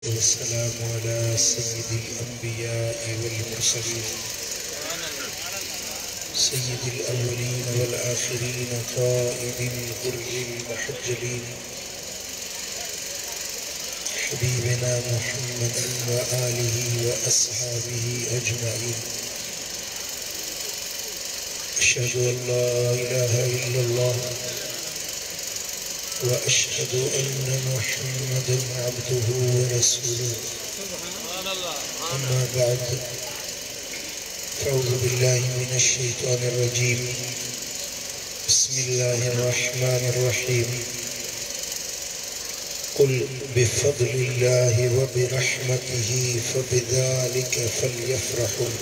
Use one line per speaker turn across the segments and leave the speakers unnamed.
والسلام على سيد الأنبياء والمرسلين سيد الأولين والآخرين قائد الغر المحجلين حبيبنا محمد وآله وأصحابه أجمعين. أشهد أن لا إله إلا الله وأشهد أن محمدا عبده ورسوله. أما بعد فأعوذ بالله من الشيطان الرجيم. بسم الله الرحمن الرحيم. قل بفضل الله وبرحمته فبذلك فليفرحوا.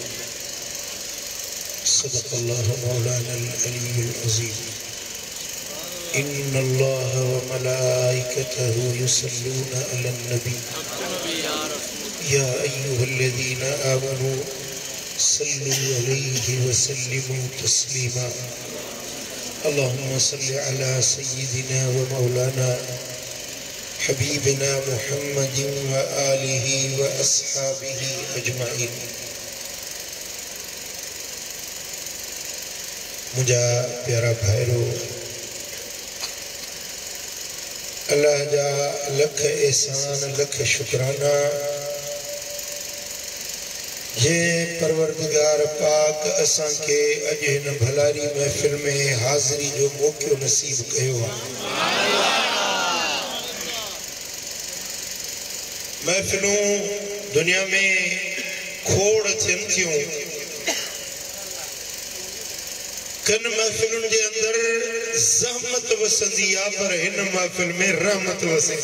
صدق الله مولانا العلي العظيم. إن الله وملائكته يصلون على النبي يا أيها الذين آمنوا صلوا عليه وسلموا تسليما. اللهم صل على سيدنا ومولانا حبيبنا محمد وآله وأصحابه أجمعين. मुझा प्यारा भाईरो अल्लाह जा लख एहसान लख शुक्राना जे परवरदिगार पाक असां के अज इन भलारी महफिल में हाज़री जो मौक़ो नसीब कयो। महफिलों दुनिया में खोड़ थियन थियूं, कन महफिलुन के अंदर ज़हमत वसंदी आ, पर इन महफिल में रहमत वसे।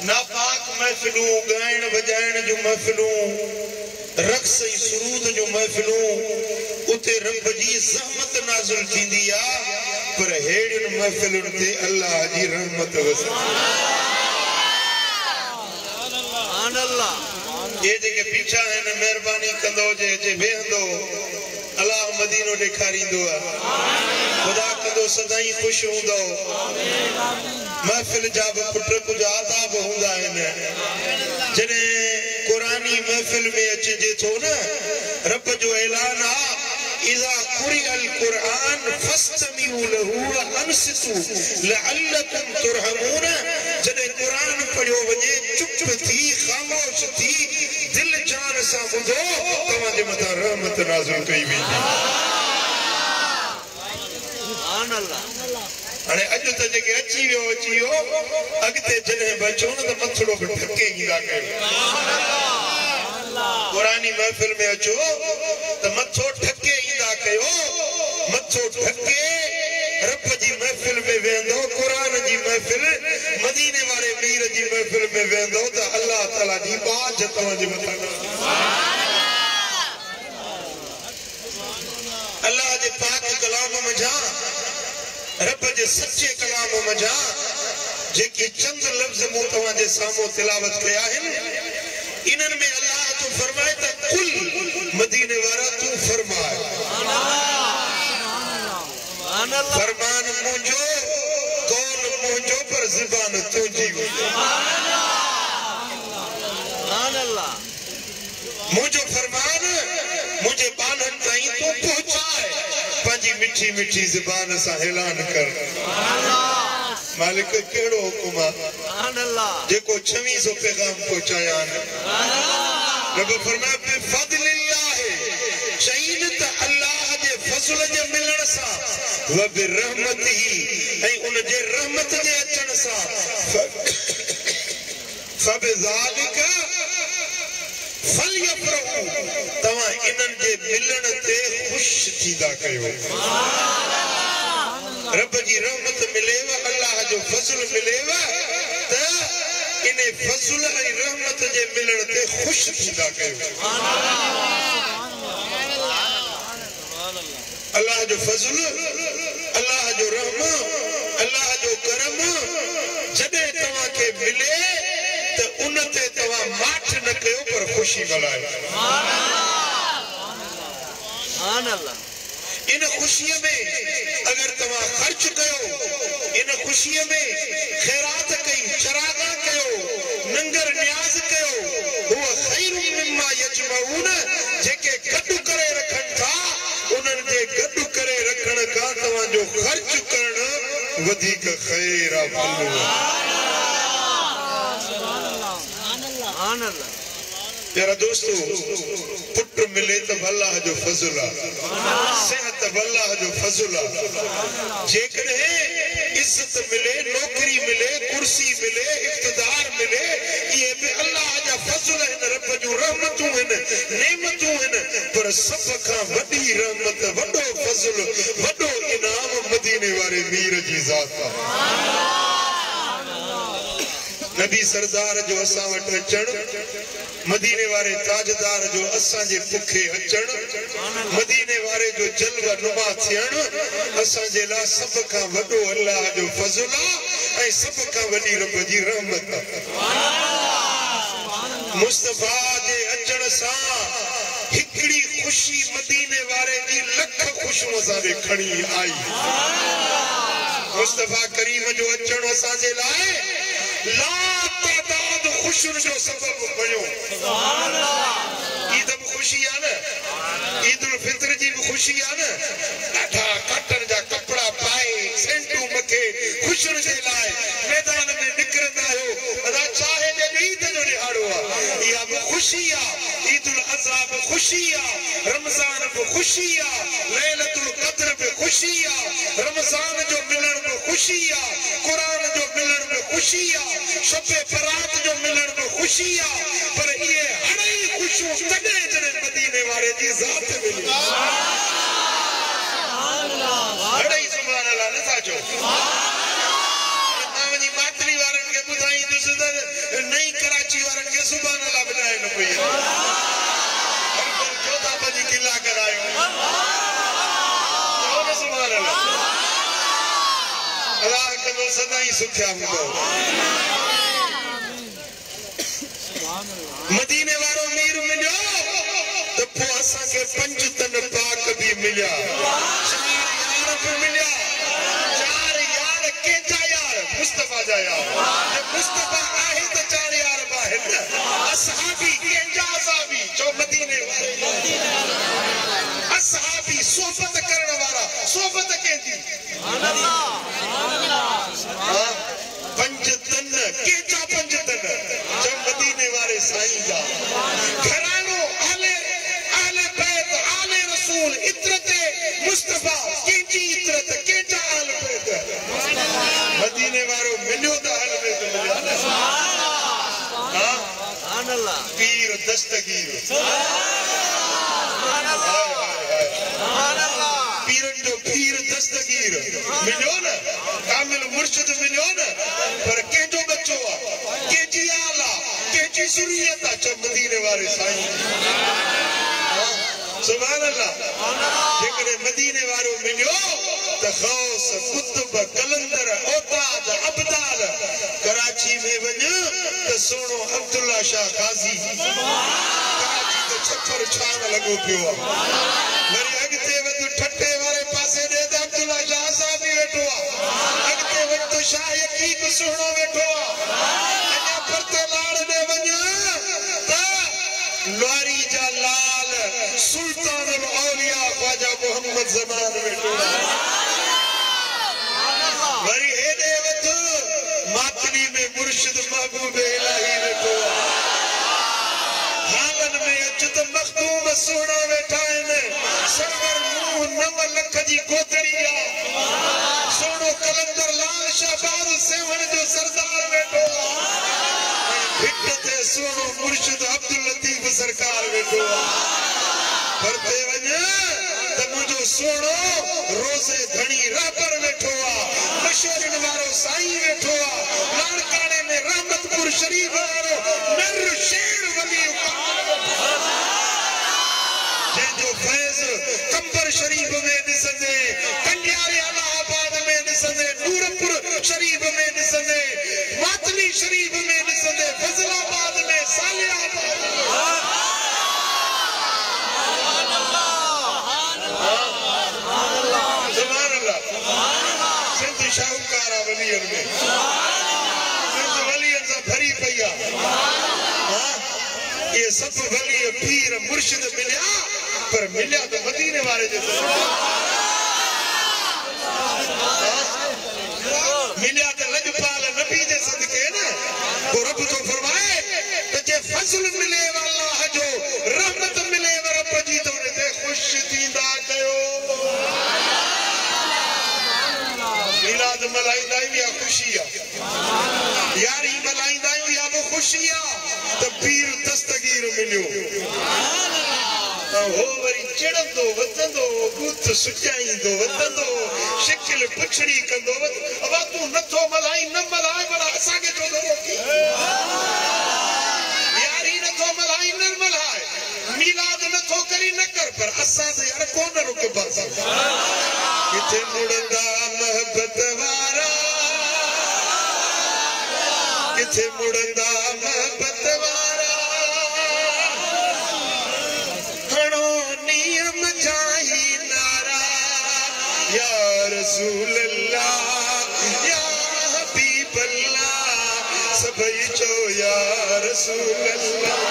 नापाक महफिलूं, गायन बजायन जो महफिलूं, रक्स सुरूद जो महफिलूं, उते रब जी ज़हमत नाज़िल थींदी आ, पर हेड़िन महफिलुन ते अल्लाह जी रहमत वसे। ये जेके पीछा है न मेहरबानी कंदो जे बेहंदो अल्लाह मदीनो ॾेखारींदो आ। खुदा कंदो सदाई खुश हूंदो। महफिल जा पुट कुछ आदाब हूंदा आहिनि। जॾहिं कुरानी महफिल में अचिजे थो न, रब जो ऐलान आ इज़ा कुरिअल कुरान फस्तमिउ लहू वअनसितू लअल्लकुम तुरहमून। जॾहिं कुरान पढ़ियो वञे चुप थी खामोश थी दिल जान सां ॿुधो, तव्हां जे मथां रहमत नाज़िल कई वेंदी। हाणे अॼु त जेके अची वियो अॻिते जॾहिं बि अचो न त मथड़ो बि ढके ईंदा कयो। कुरानी महफिल में अचो त मथो ढके ईंदा कयो। मथो ढके रब जी महफिल में वेंदो, कुरान जी महफिल, मदीने वाले मीर जी महफिल में वेंदो त अल्लाह ताला जी बाज तव्हां जे मथां। अल्लाह जे पाक कलाम में जा, रब जे सच्चे कलाम में जा, जेके चंद लफ्ज़ मूं तव्हां जे साम्हूं तिलावत कया आहिनि, इन्हनि में अल्लाह तो फरमाए त कुल मदीने वारा तू फरमाए। फरमान मुझो, कौल मुझो, पर ज़ुबान तुझी। मुझो फरमान मुझे बानन ताईं तू पहुंचाए, पंजी मिठी मिठी ज़ुबान से ऐलान कर। मालिक केड़ो हुकुम आ जेको 2600 पैगाम पहुंचाया। रब फरमाए बिफज़लिल्लाह, चईन त अल्लाह जे फज़ल जे मिलण सां, व बिरहमतिही, ऐं उन जे रहमत जे अचण सां, फबिज़ालिक फलयफरहू, तव्हां इन्हनि जे मिलण ते ख़ुश थींदा कयो। रब जी रहमत मिलेव, अल्लाह जो फज़ल मिलेव त इन फज़ल ऐं रहमत जे मिलण ते ख़ुश थींदा कयो। अल्लाह जो फज़ल, अल्लाह जो रहम, अल्लाह जो करम जॾहिं तव्हां खे मिले त उन ते तव्हां माठ न कयो, पर ख़ुशी मल्हायो। इन खुशी में अगर तवा खर्च कयो, इन खुशी में खैर ताऊन जेके गड्डू करे रखन था उन्हनि जे गड्डू करे रखण का तवां जो खर्च करण वधिक खैर आ यारा दोस्तों पुट मिले तो अल्लाह जो फजल आ सेहत अल्लाह जो फजल आ जेकॾहिं इज्जत मिले नौकरी मिले कुर्सी मिले इक़्तिदार मिले ये भी अल्लाह जा फजल है रब जो रहमतूं हैं नेमतूं हैं पर सब का वडी रहमत वडो फजल वडो इनाम मदीने वाले मीर जी ज़ात आ नबी सरदार जो असां वटि अचण मदीने वाले ताजदार जो असां जे पुखे अचण मदीने वाले जो जलवा नुमा थियण असां जे ला सब का वडो अल्लाह जो फज़ल आ सब का वडी रब जी रहमत मुस्तफा जे अचण सा हिकड़ी खुशी मदीने वाले जी लख खुशियों सा खणी आई मुस्तफा करीम जो अचण असां जे लाए ला तादाद खुशियों जो सबब बणियो सुभान अल्लाह ईद में खुशी आ न ईद उल फितर जी भी खुशी आ न ॾाढा कटन जा कपड़ा पाए सेंटू मथे खुशियों जे लाए मैदान में निकरंदा हो अदा चाहे जे ईद जो ॾिहाड़ो आ इहा भी खुशी आ ईद उल अज़हा भी खुशी आ रमजान भी खुशी आ लैलतुल क़द्र भी खुशी आ रमजान जो मिलन भी खुशी आ कुरान जो मिलन भी खुशी आ शबे बरात जो मिलन में खुशी आ पर ये हड़ई खुशियों तने जने मदीने वाले जी ज़ात मिली हड़ई सुभान अल्लाह न साचो मावनी मातरी वारन के बुधाई दुसद नई कराची वारन के सुभान अल्लाह बनाए न कोई हम चौथा बजी किला करायो सुभान अल्लाह अल्लाह कदो सदाई सुख्या हुंदो मदीने वारो मीर मिलियो तो पो असा के पंज तन पाक भी मिलिया चार यार भी मिलिया चार यार के जा यार मुस्तफा जा यार जब मुस्तफा आहे तो चार यार बाहर असहाबी के जा साबी जो मदीने वाले असहाबी सोबत करने वाला सोबत के जी सुभान अल्लाह पंज तन के जा पंज तन जब मदीने वाले साईं जा घरानो आले आले बैत आले रसूल इतरते मुस्तफा केजी इतरत केजा आल बैत मदीने वालो मिलियो दा आल बैत मिलियो सुभान अल्लाह पीर दस्तगीर सुभान अल्लाह सुभान अल्लाह पीरन जो पीर दस्तगीर मिलियो ना कामिल मुर्शिद मिलियो ना पर केजो बच्चो आ केजी आला केजी सुनियत जब मदीने वाले साईं सुभान अल्लाह जेकरे मदीने वालो मिलियो त गौस कुतुब कलंदर औताद अब्दाल कराची में वञ त सोनो अब्दुल्ला शाह काजी कराची तो छप्पर छान लगो पियो वरी अगते वध ठट्टे वाले पासे दे त अब्दुल्ला शाह साहब वेठो अगते वध तो शाह यकीक सोनो वेठो अने परते लाड़ दे वञ त लोरी जा लाल सुल्तान अल औलिया ख्वाजा मोहम्मद जमान वेठो वरी हेदे वध मातनी में मुर्शिद महबूब इलाही वेठो हालन में अचत मखदूम सोना वेठा आहिनि सरवर मुंह 9 लख जी गोतरी आ सोनो कलंदर लाल शाहबाज सेवन जो सरदार वेठो भिट ते सोनो मुर्शिद अब्दुल लतीफ सरकार वेठो परते वञ त मुंहिंजो सोनो रोज़े धणी राबर वेठो मशहूरन वारो साईं वेठो लाड़काने में रहमतपुर शरीफ वारो नर शेर वली जंहिंजो फैज़ कंबर शरीफ में ॾिसंदे कंडियारे इलाहाबाद में ॾिसंदे नूरपुर शरीफ में ॾिसंदे मातली शरीफ में ॾिसंदे फज़लाबाद में सालियाबाद सुभान अल्लाह सिंध शाहूकार वलियन में सिंध वलियन से भरी पई आ ये सब सब वली पीर मुर्शिद मिलिया पर मिलिया तो मदीने वाले जो मिलिया तो लजपाल नबी जे सदके ना तो रब तो फरमाए तो जे फजल मिले वाला है जो रहमत मिले रब जी तो ने खुश थींदा कयो मिलाद मलाइंदा या खुशिया यार ही मलाइंदा या वो खुशिया तो पीर दस्तगीर मिलियो हो वरी चिड़ंदो वधंदो बुत सुचाईंदो वधंदो शिकिल पुछड़ी कंदो अब तू नथो मल्हाई न मल्हाए पर असांखे छो थो रोकी यार ही नथो मल्हाई न मल्हाए मीलाद नथो करी न कर पर असां से यार कोन रुक बस किथे मुड़ंदा मोहब्बत वारा किथे मुड़ंदा मोहब्बत वारा या रसूल अल्लाह या हबीब अल्लाह सबई चो या रसूल अल्लाह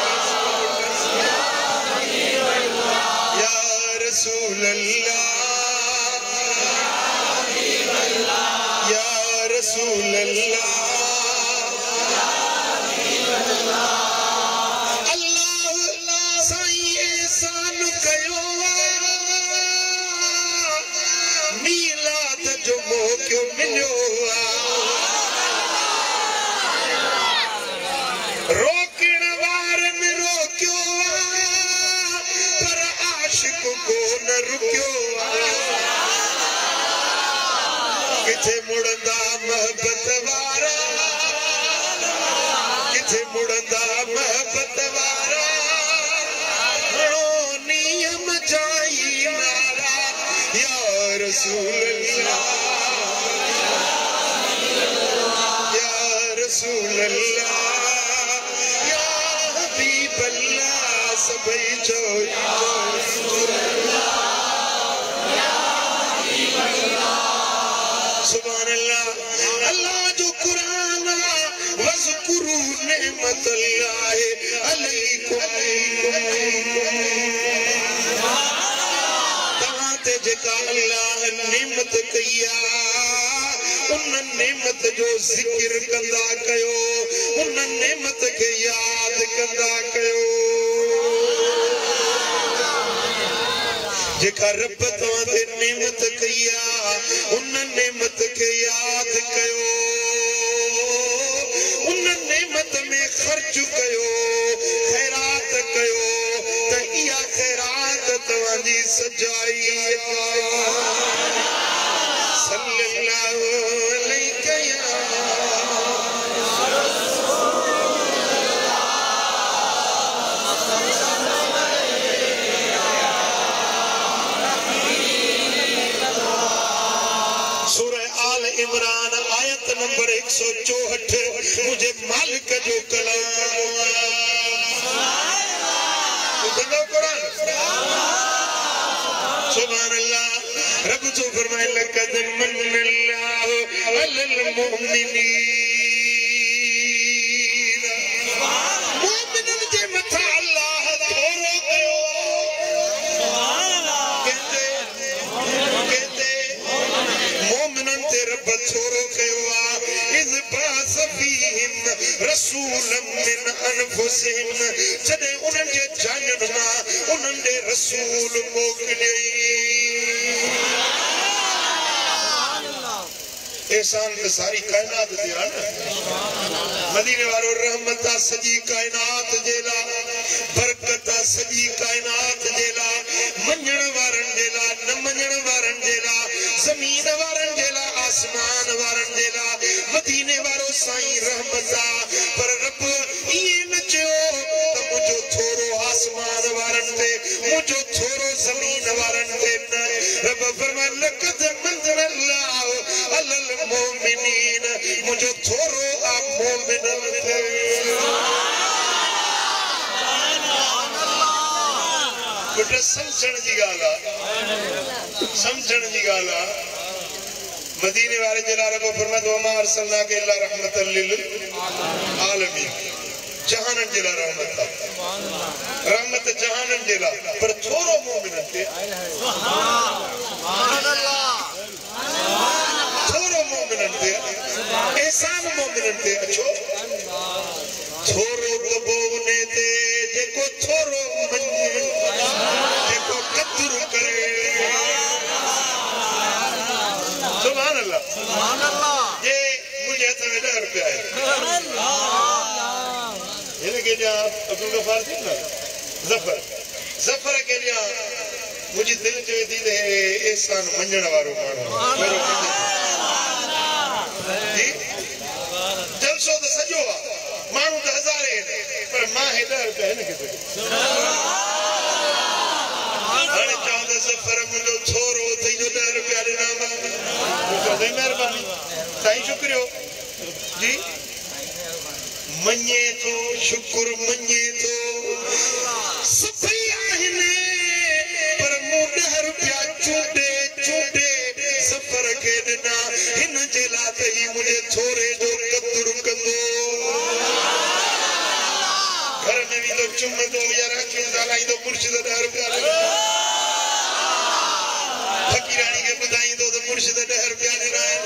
या रसूल अल्लाह या रसूल अल्लाह अल्लाह साईं एहसान कयो मीलाद जो मौक़ो मिलियो रोकण वारन रोकियो पर आशिक को न रुकियो किथे मुड़ंदा मोहब्बत वारा किथे मुड़ंदा मोहब्बत वारा नियम जाई नारा या रसूल अल्लाह या रसूल अल्लाह या हबीब अल्लाह सबई चो या रसूल अल्लाह या हबीब अल्लाह सुभान अल्लाह अल्लाह जो कुरान वज़कुरू नेमतुल्लाह अलैकुम जेका अल्लाह नेमत कया उन नेमत जो जिक्र कंदा कयो उन नेमत के याद कंदा कयो जेका रब तवां ते नेमत कया उन नेमत के याद कयो उन नेमत में खर्च कयो खैरात कयो त इया खैरात तवांजी सजाई सल्लल्लाहु अलैहि या सूरह आल इमरान आयत नंबर 164 मुझे मालिक जो कलाम सुभान अल्लाह रब जो फरमाए लक़द मन्नल्लाहु अलल मुमिनीन मुमिनन जे मथा अल्लाह थोरो कयो कहते मुमिनन ते रब थोरो कयो इज़ बास फीहिम रसूलन मिन अनफुसिहिम जॾहिं उन्हनि जे जाननि मां उन्हनि ॾे रसूल मोकिलियई एहसान तो सारी कायनात दिया ना मदीने वालो रहमता सजी कायनात जेला बरकता सजी कायनात जेला मंजण वारन जेला न मंजण वारन जेला जमीन वारन जेला आसमान वारन जेला मदीने वालो साईं रहमता पर रब ये नचो तो मुझो थोरो आसमान वारन ते मुझो थोरो जमीन वारन ते रब फरमाए लक़द मन्नल्लाहु अलल मोमिनीन मुझो थोरो आ मोमिनन ते बेटा समझण जी गाल समझण जी गाल मदीने वाले जला रब फरमाए वमा अरसलना के इल्ला रहमतल लिल आलमीन जहानन जेला रहमत रहमत जहानन जेला पर थोरो मोमिनन के सुभान अल्लाह थोरो मोमिनन के एहसान मोमिनन के अछो थोरो दबोने ते जेको थोरो मञे जेको कदर करे सुभान अल्लाह ये मुझे हथ में 10 रुपया है ये के जा अब्दुल गफार थी ना जफर के लिया मुझे दिल चवे थी दे एहसान मञण वारो मानो जी जलसो तो सजो मानू तो हजारे पर मां है 10 रुपया है न के हाणे चांद सफर मुझो छोरो थई जो 10 रुपया देना मां तो दे मेहरबानी साईं शुक्रियो जी मन्ये तो शुक्र मन्ये तो सफई आहिने पर मु 10 रुपया चूडे चूडे सफर के देना हिन जे लाते ही मुझे छोरे जो कदर कंदो घर में भी तो चुम दो या राखी दालाई दो मुर्शिद 10 रुपया फकीरानी के बुधाई दो तो मुर्शिद 10 रुपया देना है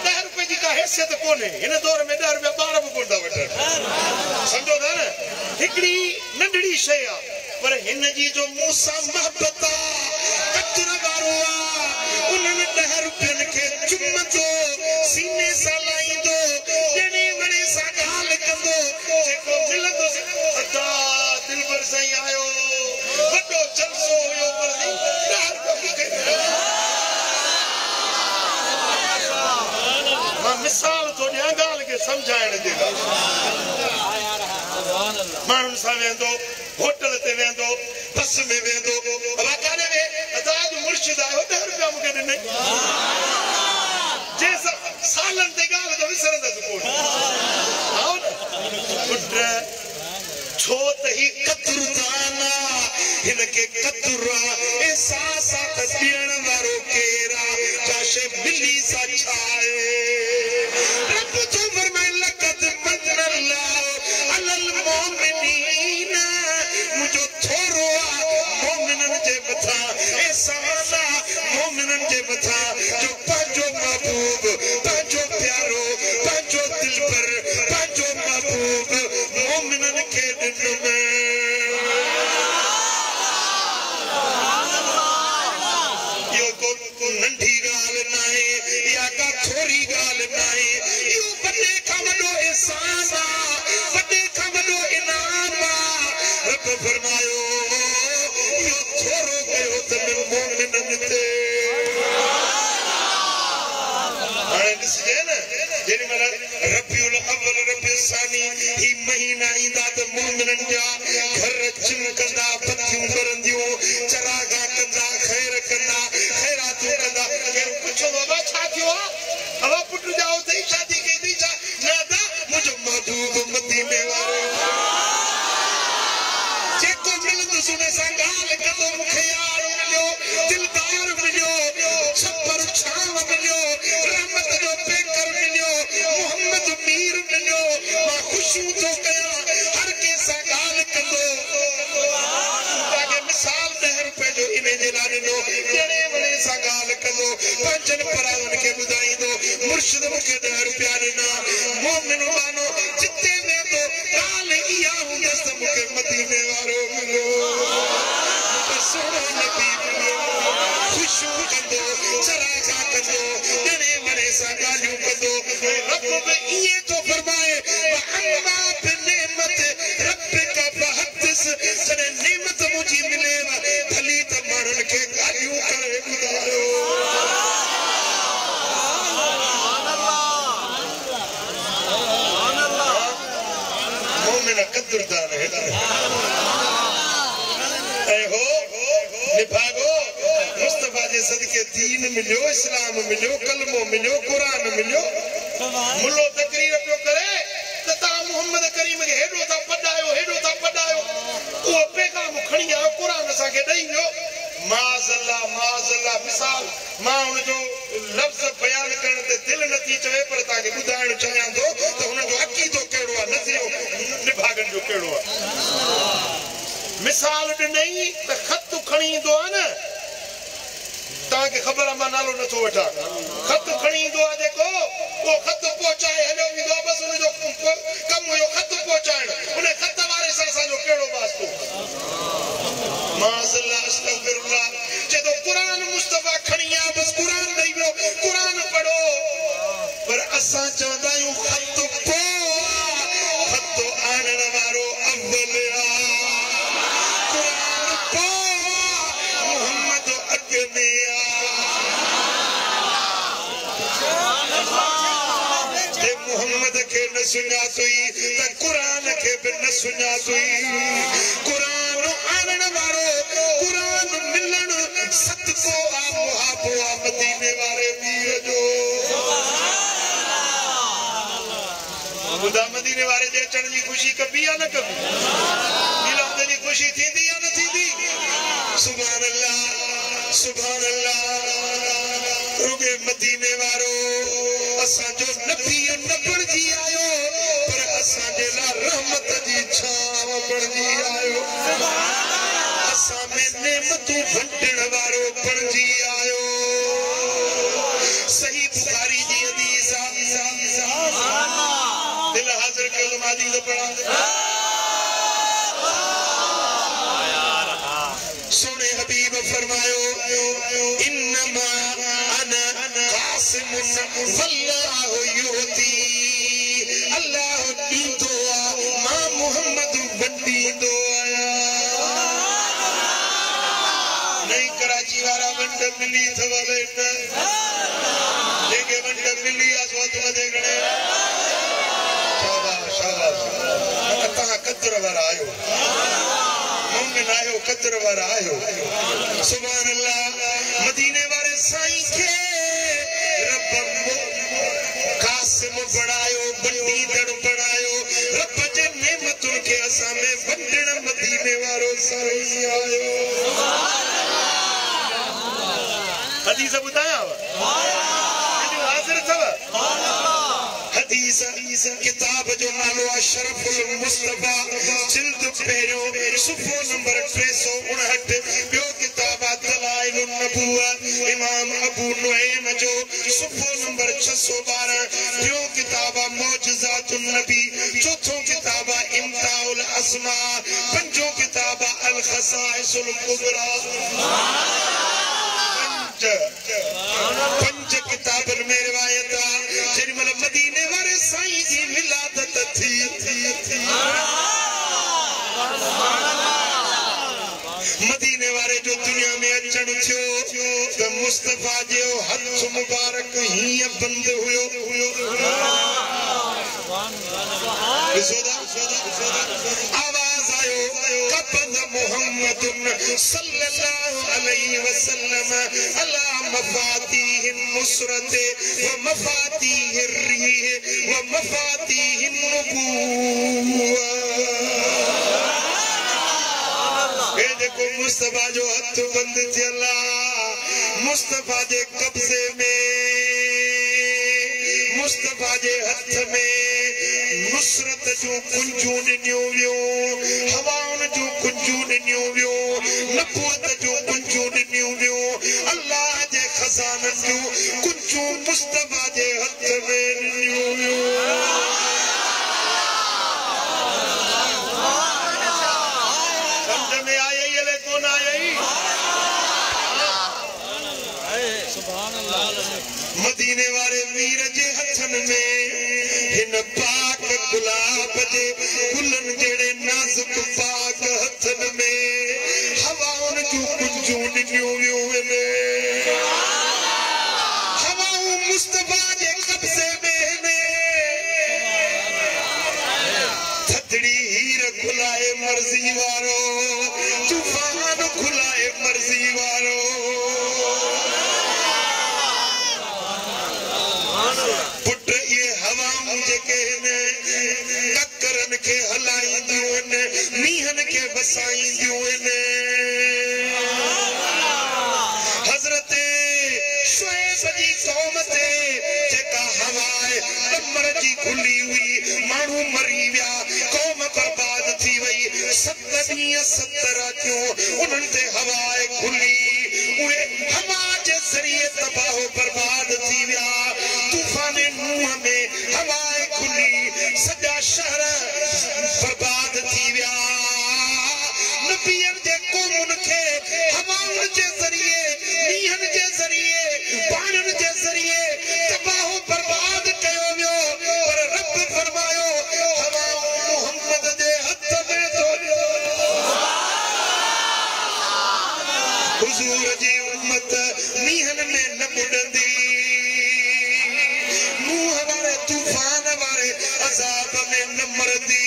10 रुपए जी का हैसियत कोने इन दौर में 10 रुपया 12 भी कोन दा वठन समझो था ना हिकड़ी नंढड़ी शय आ पर हिन जी जो मूसा मोहब्बत कदर वारो आ उन्हनि 10 रुपयन के चुमंदो सीने सा लाइंदो जने वणे सा गाल कंदो जेको मिलंदो अदा दिल पर सही आयो वडो जलसो हुयो पर मिसाल तो ॾियां ॻाल्हि खे सम्झाइण जे लाइ माण्हुनि सां वेंदो होटल ते वेंदो बस में वेंदो काॾे वे अदाज मुर्शिद आयो 10 रुपया मूंखे ॾिनई जे सालनि ते ॻाल्हि त विसरंदसि कोन आओ न पुट छो त ही कदर दाना हिन खे कदर एहसास ॾियण वारो केर आहे चाशे मिली सा छाए रब जो फरमाए लक़द मन अल्लाह अलल मोमिनीन मुझो थोरो मोमिनन जे मथा एहसान मोमिनन जे मथा जो पंहिंजो महबूब पंहिंजो प्यारो पंहिंजो दिलबर पंहिंजो महबूब मोमिनन खे ॾिनो नंढी गाल नाहे या का थोड़ी गाल नाहे यो बड़े का वडो एहसान बड़े का वडो इनाम रब फरमायो यो थोरो कयो त मोमिनन ते हाणे ॾिसजे न जेॾी महिल रबिउल अव्वल रबिउल सानी ही महीना ईंदा त मोमिनन जा घर चिमकंदा बत्तियूं ॿरंदियूं चरागा कंदा ख़ैर कंदा खैरातूं कंदा पुछो बाबा छा थियो हवा पुट जाओ थई शादी कई थी छा नादा मुझो महबूब मदीने वारो जेको मिलंदो सुने सां ॻाल्हि कंदो मूंखे यार मिलियो दिलदार मिलियो छपर छांव मिलियो रहमत जो पेकर मिलियो मोहम्मद मीर मिलियो मां ख़ुशियूं थो कयां हर कंहिंसां ॻाल्हि कंदो मिसाल 10 रुपए जो इन जे लाइ ॾिनो जहिड़े वणे सां ॻाल्हि कंदो पंजनि परावनि खे ॿुधाईंदो मुर्शिद मूंखे 10 रुपया ॾिना मोमिन मानो जिते वेंदो ॻाल्हि इहा हूंदसि त मूंखे मदीने वारो मिलियो मूंखे सुहिणो नबी मिलियो ख़ुशियूं कंदो चरागा कंदो जहिड़े वणे सां ॻाल्हियूं कंदो रब बि ईअं थो फरमाए अम्मा बिनेमत रब्बिका फहदिस जॾहिं नेमत मुंहिंजी मिलेव भली त माण्हुनि खे ॻाल्हियूं करे ॿुधायो मोमिन कदरदान ऐं हो निभागो मुस्तफा जे सदके दीन मिलियो इस्लाम मिलियो कलमो मिलियो कुरान मिलियो मुल्लो तकरीर पियो करे त तव्हां मोहम्मद करीम खे हेॾो था पढ़ायो उहो पैगाम खणी आयो कुरान असांखे ॾेई वियो माज़ल्ला मिसाल मां हुनजो लफ़्ज़ बयान करण ते दिलि नथी चवे पर तव्हांखे ॿुधाइण चाहियां थो त हुनजो अक़ीदो कहिड़ो आहे नज़रियो मिसाल नहीं तो खत खणी दो न ताके खबर मां नालो न तो वठा खत खणी दो देखो वो खत पहुंचाए हलो विदो बस उन जो कम यो खत पहुंचाए उन खत वाले सा जो केड़ो वास्तो माज़ल्लाह अस्तगफिरुल्लाह जदो कुरान मुस्तफा खणिया बस कुरान नहीं वियो कुरान पढ़ो पर असा चाहदा यो खत पो खत आनन वारो अव्वल कुरान पो मोहम्मद अगे में मोहम्मद के न सुञातोई त कुरान के भी न सुञातोई कुरान आनन वारो कुरान मिलन सदको आ मुहाबो आ मदीने वाले वीर जो खुदा मदीने वाले जे अचण जी खुशी कभी या न कभी मिलन जी खुशी थींदी या न थींदी सुभान अल्लाह रुगे मदीने वारो असा जो नबी न पढ़जी आयो पर असा जे ला रहमत जी छाव पढ़जी आयो असा में नेमतू भंडण वारो पढ़जी आयो सही बुखारी जी हदीस दिल हाजिर के मादी तो पढ़ा सोने हबीब फरमायो इन्नमा अना कासिमुन वल्लाहु युती अल्लाह दी दुआ मां मोहम्मद बंदी दुआ नहीं कराची वाला वंड मिली थवले लेके वंड मिली आसवत मदे गणे शाबाश शाबाश ता कदर वाला आयो मोमिन आयो कदर वाला आयो सुभान अल्लाह मदीने वाले साईं के रब कासिम बनायो बंडी दड़ बनायो रब जे नेमतुन के असा में वंडण मदीने वारो साईं आयो हदीस बताया हाजिर थव हदीस किताब जो नालो अशरफुल मुस्तफा जिल्द पहिरियों सुफ़ो नंबर 359 बियो किताब दलाइलुन नबुवा इमाम अबू नुईम जो सुफ़ो नंबर 612 बियो किताब मौजज़ातुन नबी चौथो किताब इम्ताउल अस्मा पंजो किताब अल खसाइसुल कुबरा पंज किताबन में रिवायत जेडी मतलब मदीने वाले साईं जी मिलादत थी मदीने वाले जो दुनिया में अचण थियो त मुस्तफा जो हथ मुबारक ही बंद हुयो आवाज आयो कबद मोहम्मद सल्लल्लाहु अलैहि वसल्लम अला मफातीह नुसरत व मफातीह रिह व मफातीह नबुवा ए देखो मुस्तफा जो हथ बंद थियला मुस्तफा जे कब्जे में मुस्तफा जे हथ में नुसरत जो कुंजू ॾिनियो वियो हवाउन जो कुंजू ॾिनियो वियो नबूवत जो कुंजू ॾिनियो वियो अल्लाह जे खज़ाननि जो कुंजू मुस्तफा जे हथ में ॾिनियो वियो समझ में आई अले कोन आई मदीने वाले वीर जे हथन में हिन पाक गुलाब जे गुलन जेड़े नाजुक पाक हथन में हवाउन जो कुंजू ॾिनियो वियो ने हवाऊं मुस्तफा जे कब्ज़े में ने थदड़ी हीर खुलाए मर्जी वारो तूफान खुलाए मर्जी वारो पुट ये हवाऊं जेके ने ककरन के हलाईंदियूं ने मीहन के बसाईंदियूं ने हजरत शुएब जी कौम ते जेका हवाए कमर जी खुली हुई माण्हू मरी विया कौम बर्बाद थी वई 7 70 क्यों उन्हनि हवाए खुली उहे हवा जे ज़रिए तबाह बर्बाद थी विया तूफान नूह में हवाए खुली सॼा शहर बर्बाद थी विया नबियनि जे क़ौमुनि खे हवाउनि जे ज़रिए मींहनि जे ज़रिए पाणियुनि जे ज़रिए तबाह बर्बाद कयो वियो पर रब फरमायो हवाऊं मोहम्मद जे हथ में थो हुज़ूर जी उम्मत मींहनि में न बुॾंदी नूह वारे तूफान वारे अज़ाब में न मरदी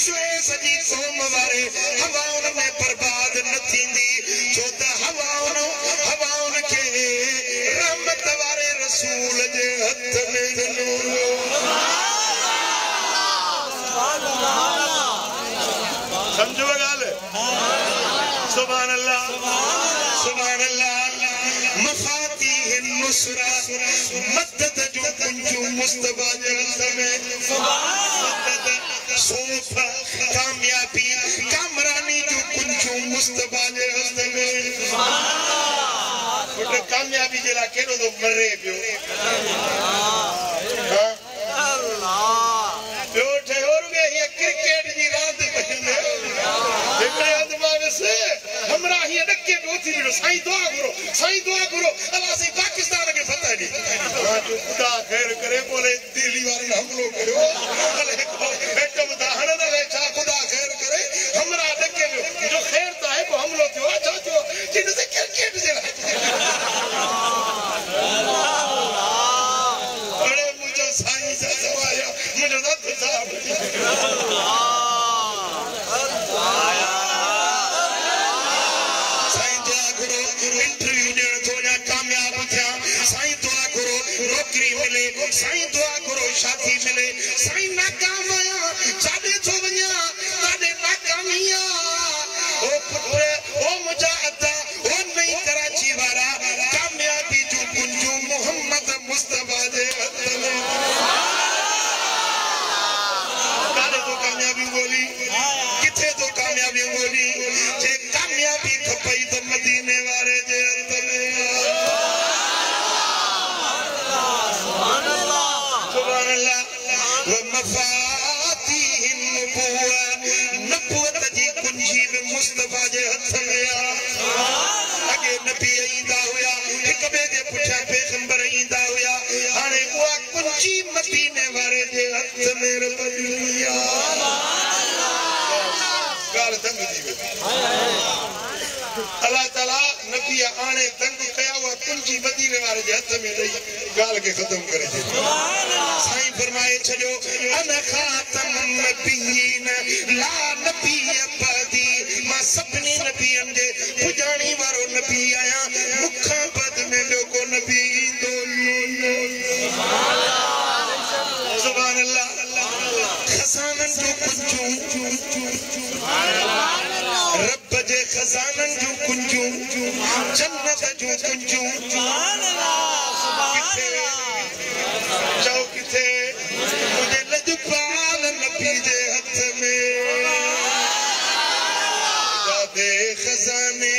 शुएब जी क़ौम वारे हवाउनि में बर्बाद न थींदी छो त हवाउनि खे रहमत वारे रसूल जे हथ में ॾिनो समझो ॻाल्हि सुभान अल्लाह मफातीह नुसरा मदद जो कुंजू मुस्तफा जे हथ में मदद सोफ कामयाबी कामरानी जो कुंजू मुस्तफा जे हथ में उठ कामयाबी जे लाइ केॾो थो मरे पियो ॿियो ठहियो रुॻे हीअ क्रिकेट जी रांदि हिकिड़े हंधि मां वियुसि हमरा हीअं ॾके पियो उथी वियो साईं दुआ घुरो अलाह साईं पाकिस्तान खे फतह ॾे मां चयो ख़ुदा ख़ैर करे बोले दिल्ली वारनि हमलो कयो एटम था हणंदा वेठा ख़ुदा ख़ैर करे हमरा ॾके पियो जो ख़ैर त आहे पोइ हमलो थियो छा थियो जिन से क्रिकेट जे लाइ अरे मुंहिंजो साईं सवाया मुंहिंजो रब साहब साईं दुआ घुरो इंटरव्यू ॾियण थो वञा कामयाब थिया साईं दुआ घुरो नौकरी मिले साईं दुआ घुरो शादी मिले साईं नाकाम आहियां जाॾे थो वञा ताॾे नाकामी ओ पुट ओ मुंहिंजा अदा ओ नई कराची वारा कामयाबी जूं कुंजूं मोहम्मद मुस्तफा जे हथ में काॾे तो कामयाबी ॻोल्ही किथे तो कामयाबी ॻोल्ही जे कामयाबी खपई त मदीने वारे जे हथ में सुभान अल्लाह व मफातीह नबुवत जी कुंजी बि मुस्तफा जे हथ में अॻे नबी ईंदा हुया हिक ॿिए जे पुठियां पैगंबर ईंदा हुया हाणे उहा कुंजी मदीने वारे जे हथ में ॻाल्हि दंग थी वई अल्लाह ताला नबी आणे दंग कया हुआ कुंजी मदीने वारे जे हथ में ॾेई ॻाल्हि खे ख़तम करे छॾियो साईं फरमाए छॾियो अना खातम नबीन ला नबी बदी मां सभिनी नबियनि जे पुॼाणी वारो नबी आहियां मूंखां बद में ॿियो को नबी ईंदो सुभान अल्लाह खज़ाननि जो कुंजूं रब जे खज़ाननि जूं कुंजूं जन्नत जूं कुंजूं किथे चओ किथे मुंहिंजे लजपाल नबी जे हथ में ॾाढे खज़ाने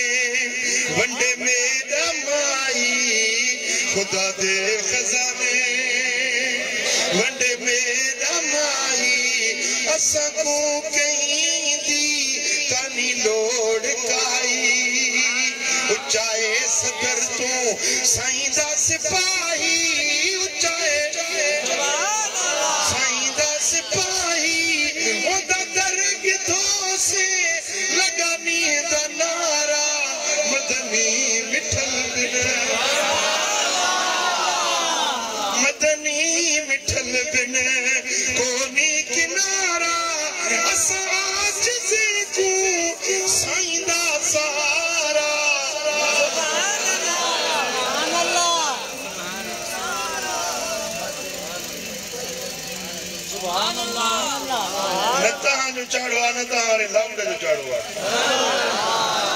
वंडे में ॾमाई ख़ुदा दे खज़ाने वंडे में ॾमाई असां को कहीं दी कानी लोड़ काई उचाए सदर तू साईं दा सिपाही उचाए साईं दा सिपाही ओदा दर किथो से लगानी दा नारा मदनी मिठल बिन कोनी किनारा असां जिसे को साईं दा सहारा सुभान अल्लाह न तहां जो चाड़ो आहे न तहां वारे लाउंड जो चाड़ो आहे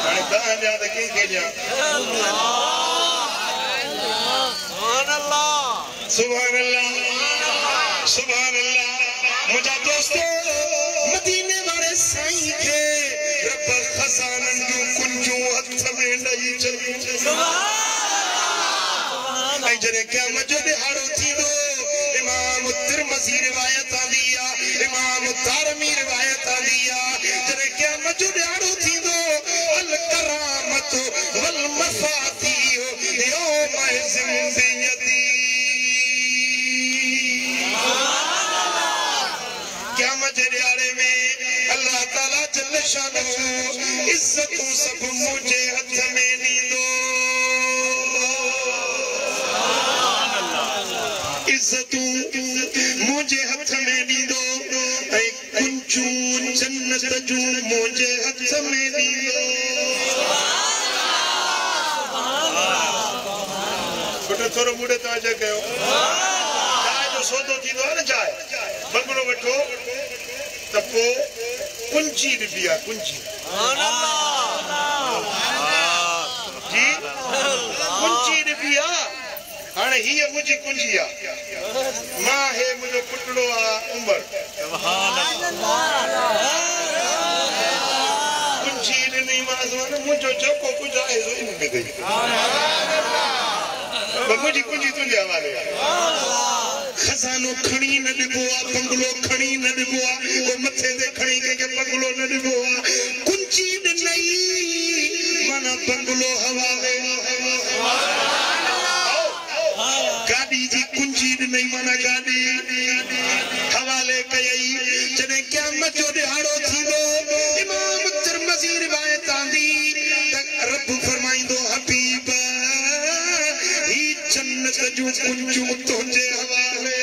हाणे तहां ॾियां त कंहिंखे ॾियां सुभान अल्लाह सुभान अल्लाह मुंहिंजा दोस्तो मदीने वारे साईं खे खजानन जो कुंजू हथ में नहीं चली ऐं जॾहिं क़यामत जो ॾिहाड़ो थींदो इमाम तिरमिज़ी रिवायत आंदी आहे इमाम दारमी रिवायत आंदी आहे जॾहिं क़यामत जो ॾिहाड़ो थींदो अल करामत वल मफातीह यौमइज़िन बियदी क़यामत जे ॾिहाड़े में अल्लाह ताला जल शानहू इज्जतूं सभु मुंहिंजे हथ में ॾींदो इज्जतूं मुंहिंजे हथ में ॾींदो ऐं कुंजूं जन्नत जूं मुंहिंजे हथ में ॾींदो पुट थोरो मूड़े तवजो कयो चांहि जो सौदो थींदो आहे न चांहि बंगलो वठो त पोइ कुंजी ॾिबी आहे कुंजी जी कुंजी ॾिबी आहे हाणे हीअ मुंहिंजी कुंजी आहे मां हे मुंहिंजो पुटड़ो आहे उमर कुंजी ॾिनीमांसि मुंहिंजो जेको कुझु आहे सो इन में अथई मुंहिंजी कुंजी तुंहिंजे हवाले आहे खजानो खणी न ॾिबो आहे बंगलो खणी न ॾिबो आहे को मथे ते खणी कंहिंखे बंगलो न ॾिबो आहे कुंजी ॾिनई माना बंगलो हवाले गाड़ी जी कुंजी ॾिनई माना गाड़ी हवाले कयई जॾहिं क़यामत जो ॾिहाड़ो थींदो इमाम तिरमिज़ी रिवायत आंदी त रब फरमाईंदो हबीब ही जन्नत जूं कुंजूं तुंहिंजे हवाले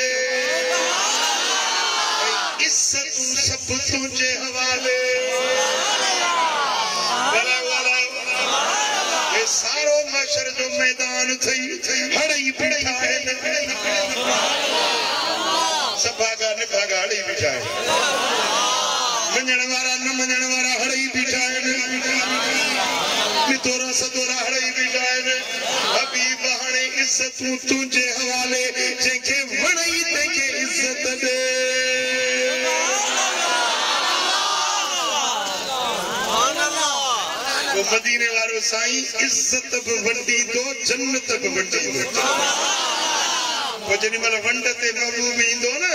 इज्जतूं सभु तुंहिंजे हवाले सारो महशर जो मैदान थई हड़ई बीठा आहिनि सभागा निभागा हड़ई बीठा आहिनि मञण वारा न मञण वारा हड़ई बीठा आहिनि नितोरा सदोरा हड़ई बीठा आहिनि हबीब हाणे इज्जतूं तुंहिंजे हवाले जंहिंखे वणई तंहिंखे इज्जत ॾे मदीने वारो साईं इज्जत भी वंडी दो जन्नत भी वंडी दो वो जनी मतलब वंड ते महबूब इंदो ना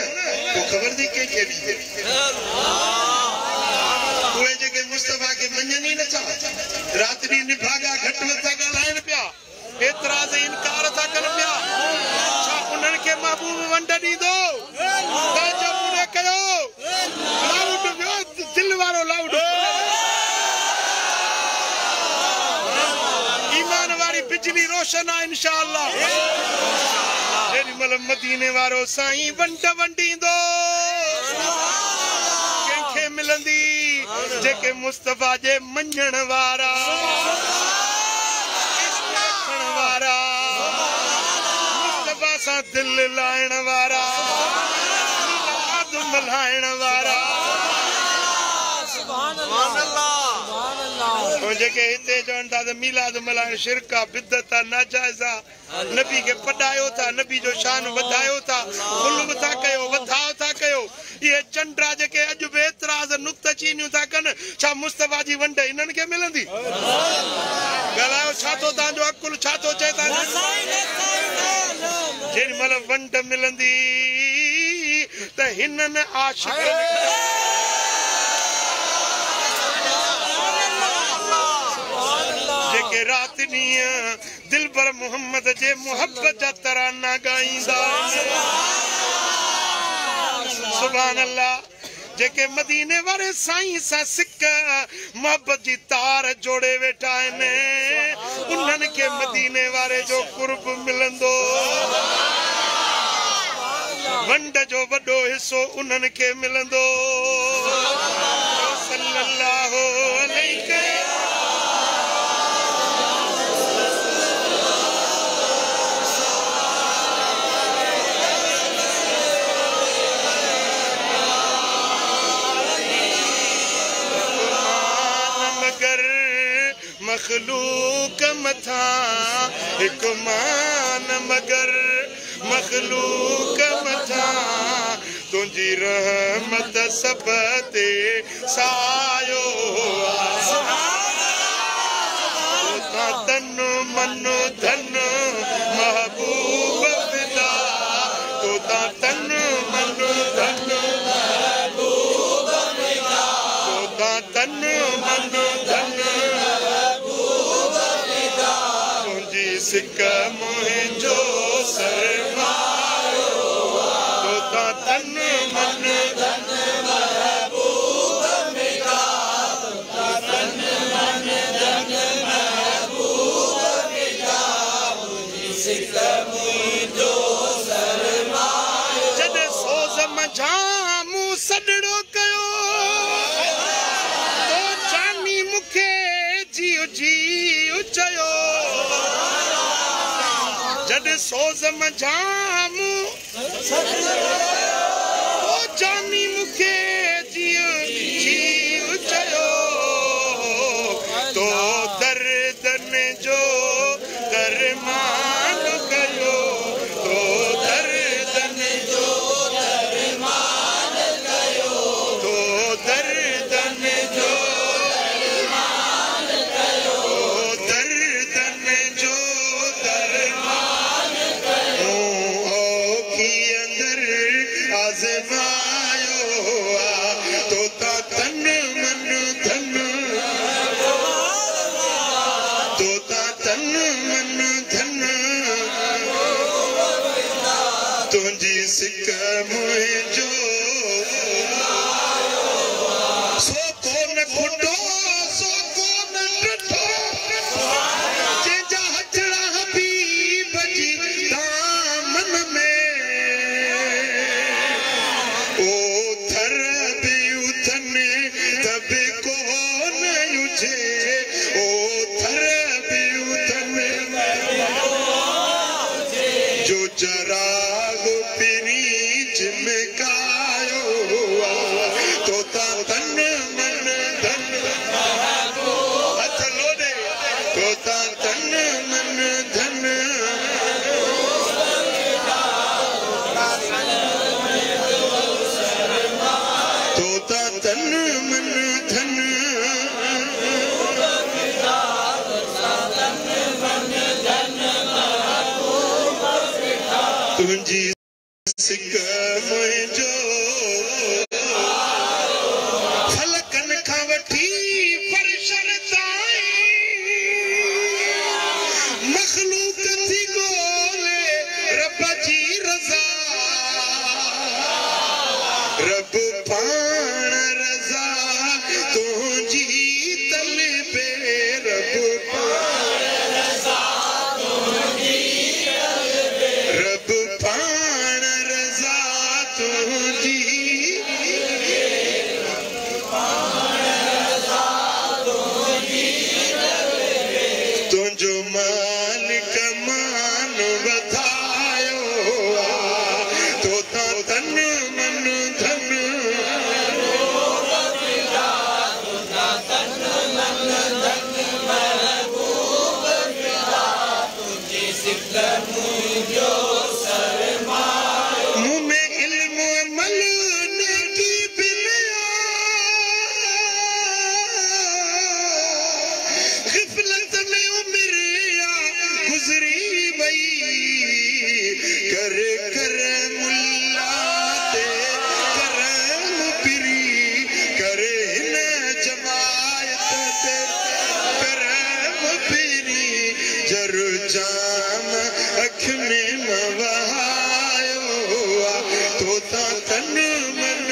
वो खबर दी के दी वो जेके मुस्तफा के मन्नी न था रात दी निभागा घट में था गालाइन पिया एतराज इनकार था कर पिया अच्छा उन्हन के महबूब वंड दी दो ताजो पूरे कयो लाउड दिल वारो लाउड बिजली रोशन है इंशाअल्लाह जेडी मल मदीने वारो साईं वंड वंडींदो कंहिंखे मिलंदी जेके मुस्तफा जे मञण वारा मुस्तफा सां दिल लाइण वारा मल्हाइण वारा जेके हिते चवनि था त मीलाद मल्हाइण शिरक आहे बिदत आहे नाजाइज़ आहे नबी खे पढ़ायो था नबी जो शान वधायो था गुलम था कयो वधाव था कयो इहे चंडा जेके अॼु बि एतिराज़ नुक्तचीनियूं था कनि छा मुस्तफा जी वंड इन्हनि खे मिलंदी ॻाल्हायो छा थो तव्हांजो अकुल छा थो चए जेॾी महिल वंड मिलंदी त हिननि आशिक़नि जेके रात ॾींहं दिलबर मोहम्मद जे मोहब्बत जा तराना ॻाईंदा सुभान अल्लाह जेके मदीने वारे साईं सां सिक मोहब्बत जी तार जोड़े वेठा आहिनि उन्हनि खे मदीने वारे जो कुर्ब मिलंदो वंड जो वॾो हिसो उन्हनि खे मिलंदो सल्लल्लाहु अलैहि मखलूक मथा एक मान मगर मखलूक मथा तुझी रहमत सब ते सायो मनो धन महबूब पिता तोता तन मनो धन महबूब पिता तोता तन मनो धन महबूब पिता तुझी सिक मुझो सरमायो तोता तन मन धन महबूब पिता तोता तन मन धन महबूब पिता तुझी सिक मुझो सरमायो जद सोज मझामू सडड़ो कयो तो जानी मुखे जीव जीव चयो जद सोज मझामू ओ जानी मुखे जीव जीव चयो तो दर्दन जो दरमान कयो तो दर्दन जो दरमान कयो तो दर्दन जो दरमान कयो दर्दन जो दरमान कयो ओखी अंदर आजमायो तोता तन मन धन तोता तन मन धन तुझी सिक मुझो सो कोन खुटो सो कोन टटो जंहिंजा हथड़ा भी बजी दामन में ओ थर भी उथने तब कोन उछे ओ थर भी उथने जो चराग पिरी चिमकायो तोता तन मन धन हथ लोडे तोता तन मन धन तोता तन मन धन तुझी सिक मुझो फलकन खां वठी फर्शन ताईं मखलूक थी ॻोल्हे रब जी रज़ा रब पाण रज़ा तुझी तलबे रब पाण रज़ा तुझी रब पाण रज़ा तुझी तुझो मालिक मान वधायो तोता तन मन धन मुँह में इल्म अमल नेकी बिलिया ग़फ़लत में उमरिया गुज़री वई कर कर मुल्ला ते करम पिरी करे हिन जमायत ते करम पिरी जरु जाम अख में मवायो तोता तन मन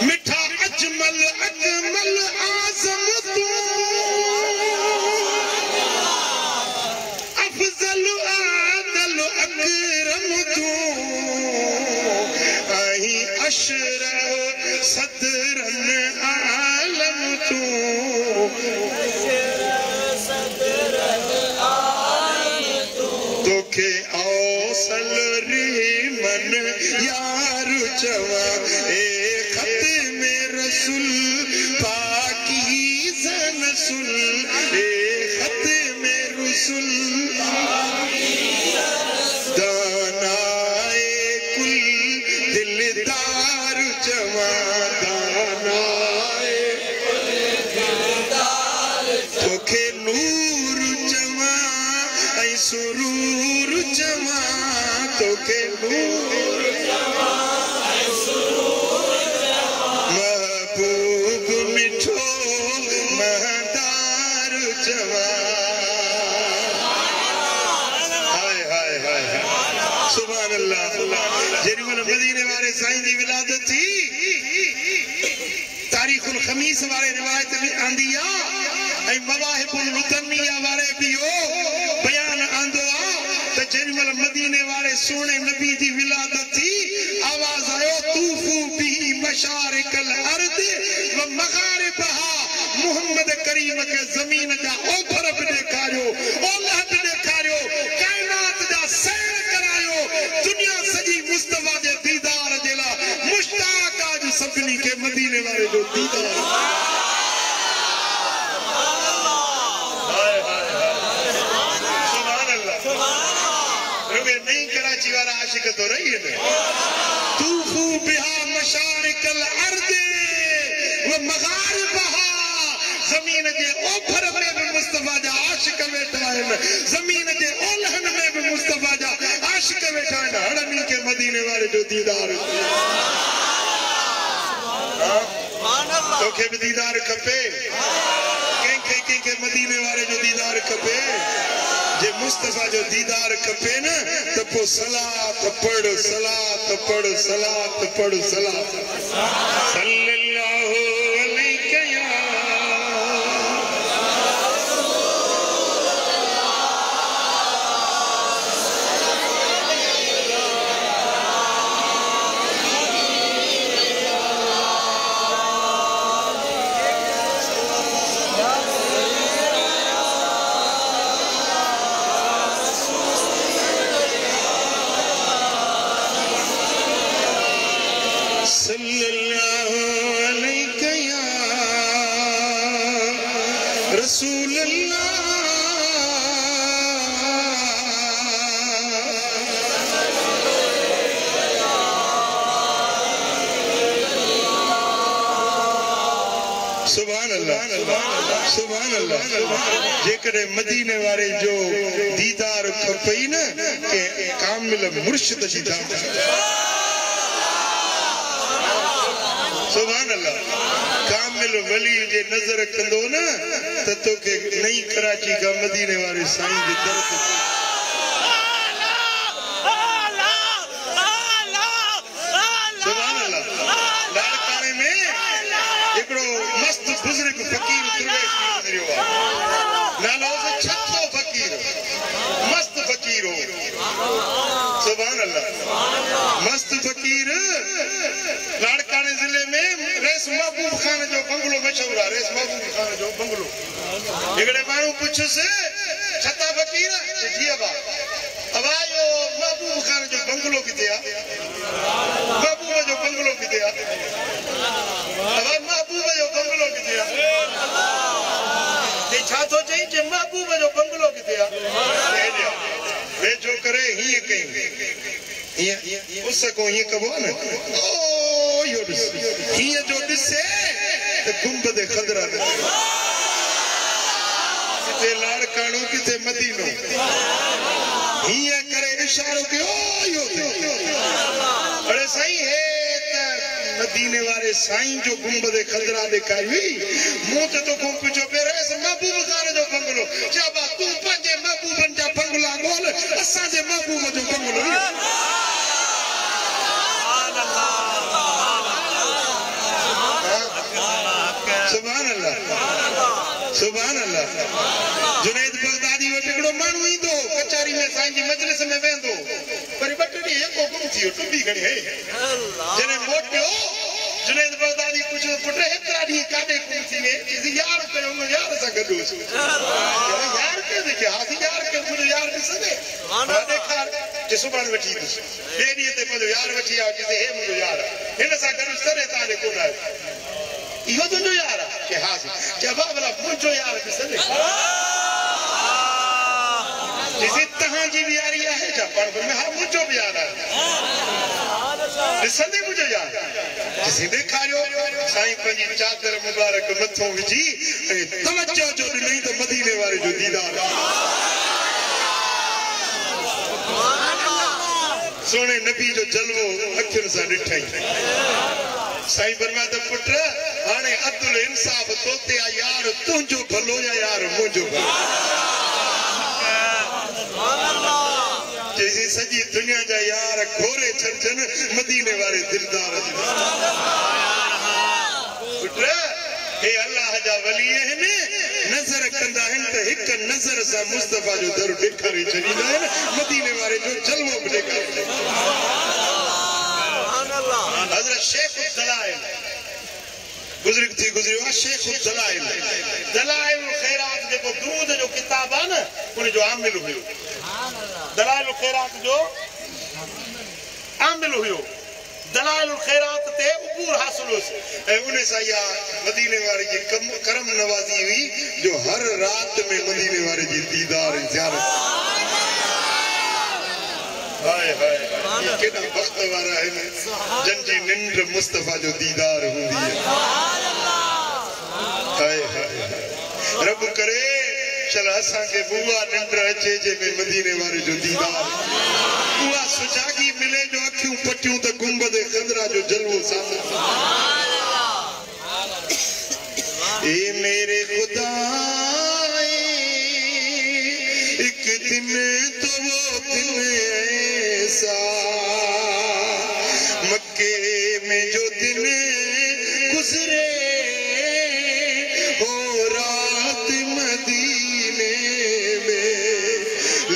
मिठा अजमल अकमल आज़म तू अफजल आदल अकरम तू आई अशरफ सदरन आलम तू तोखे औसल रीमन यार चवा ए खत में रसूल पाकी रसूल ए खत्म रसूल दानाए कुल दिलदार जवा दानाए तोखे नूर जवा ऐ सुरूर जवा तोखे नूर महबूब मिठो महदार जवा हाय हाय हाय सुभान अल्लाह जेरी मन मदीने वाले साईं जी विलादत थी तारीखुल खमीस वाले रिवायत में आंदिया ऐ मवाहिबुल मुतन्निया वाले भी हो बयान आंदो त जेरी मन मदीने वाले सोने नबी जी विलादत थी आवाज आयो तूफू बी मशारिकल अर्द व मगारिबहा मोहम्मद करीम के जमीन जा ओभर भी देखारियो ओलह भी देखारियो कायनात जा सैर करायो दुनिया सजी मुस्तफा जे दीदार जेला मुश्ताक आज सभनी के मदीने वाले जो दीदार सुभान अल्लाह रुके नहीं कराची वाला आशिक तो रही है तूफू बिहा मशारिकल अर्द व मगारिबहा जमीन के ओभर में भी मुस्तफा जा आशिक बैठा है जमीन के ओलहन में भी मुस्तफा जा आशिक बैठा है हड़मी के मदीने वाले जो दीदार तो के भी दीदार खपे के मदीने वाले जो दीदार खपे जे मुस्तफा जो दीदार खपे न तो पो सलात पढ़ सलात पढ़ सलात पढ़ सलात सल्लल्लाहु अलैहि या सल्लल्लाहु अलैहि या रसूल अल्लाह सुभान अल्लाह सुभान अल्लाह जेकॾहिं मदीने वारे जो दीदार खपई न के कामिल मुर्शिद जी दाम सुभान अल्लाह कामिल वली जे नजर कंदो न त तोखे नई कराची का मदीने वाले साईं जे तरफ सुभान अल्लाह लाड़काने में एकड़ो मस्त बुजुर्ग फकीर प्रवेश करियो नालो से छत्तो फकीर मस्त फकीर हो सुभान अल्लाह मस्त फकीर लाड़काने जिले में रेस महबूब खान जो बंगलो मशहूर है रेस महबूब खान जो बंगलो एकड़े मानू पुछस छत्ता फकीर जी अबा यो महबूब खान जो बंगलो किथे आ महबूब जो बंगलो किथे आ महबूब जो बंगलो किथे आ छा तो चई जे महबूब जो बंगलो किथे आ वे जो करे ही कहीं उस को ये कबो न ओ यो ही जो दिसे गुंबद खदरा किथे लाड़काणो किथे मदीनो ही करे इशारो के ओ यो अरे सही है मदीने वाले साईं जो गुंबद खदरा दिखाई हुई मुंह तो को पूछो पे रेस महबूब खान जो बंगलो जाबा तू पंजे महबूबन जा बंगला बोल असा जे महबूब जो बंगलो सुभान अल्लाह सुभान अल्लाह जुनैद बगदादी वो टिकड़ो मानू इंदो कचहरी में साईं जी मजलिस में वेंदो पर बटड़ी एको गुम थियो टुबी घणी है जने मोटियो जुनैद बगदादी कुछ पुटे हेतरा दी काडे गुम थी वे इस यार कयो यार सा गडो यार के देखे हाथी यार के मुझे यार दिसदे मां देखा जे सुबान वठी दस बेडी ते पदो यार वठी आ के हे मुझे यार इन सा गडो सरे ताने कोन इहो तुझो यार के हाज़िर जवाब वाला मुझो यार बिसले जिसे तहां जी भी यारी है जा पढ़ में हां मुझो भी यार है बिसले मुझो यार जिसे देखा जो साईं पंजी चादर मुबारक मथों विजी तवज्जो जो नहीं तो मदीने वाले जो दीदार सोने नबी जो जलवो अखियुनि सां ॾिठई साईं फरमाया त पुट हाणे अदल इंसाफ तो ते आ यार तुंहिंजो भलो या यार मुंहिंजो भलो जैसे सॼी दुनिया जा यार घोरे छॾजनि मदीने वारे दिलदार पुट हे अल्लाह जा वली आहिनि नज़र कंदा आहिनि त हिक नज़र सां मुस्तफा जो दर ॾेखारे छॾींदा आहिनि मदीने वारे जो जलवो बि ॾेखारे हज़रत शेख दलाइल बुजुर्ग थी गुज़रियो आहे शेख दलाइल दलाइल खैरात जेको दूध जो किताब आहे न उन जो आमिल हुयो दलाइल खैरात जो आमिल हुयो दलाइल खैरात ते उबूर हासिल हुयुसि ऐं उन सां इहा मदीने वारे जी करम नवाज़ी हुई जो हर रात में मदीने वारे जी दीदार ज़ियारत हाय हाय ये केॾा वक़्त वारा आहिनि जन जी निंड मुस्तफा जो दीदार हूंदी आहे हाय हाय रब करे चल असांखे बुआ निंड अचे जंहिंमें मदीने वारे जो दीदार उहा सुजागी मिले जो अखियूं पटियूं त गुंबद ख़दरा जो जलवो सामने ए मेरे खुदा एक दिन तो वो दिन ऐसा मक्के में जो दिन गुजरे हो रात मदीने में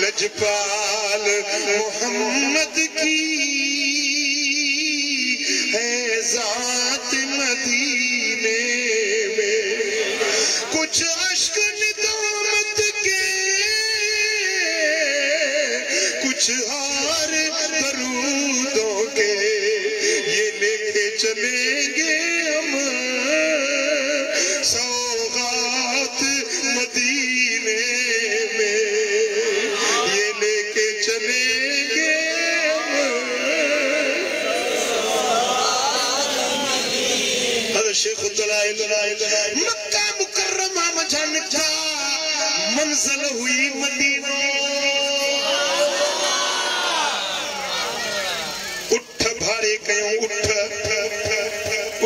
लजपाल मोहम्मद की है ज़ात मदीने में कुछ अश्क निदामत के कुछ हार दरूदों के ये लेके चलेंगे हम सौगात मदीने में ये लेके चलेंगे हम शेख मक्का मुकर्रमा मजन जा मंजिल हुई मदीना उठ भाड़े कयूं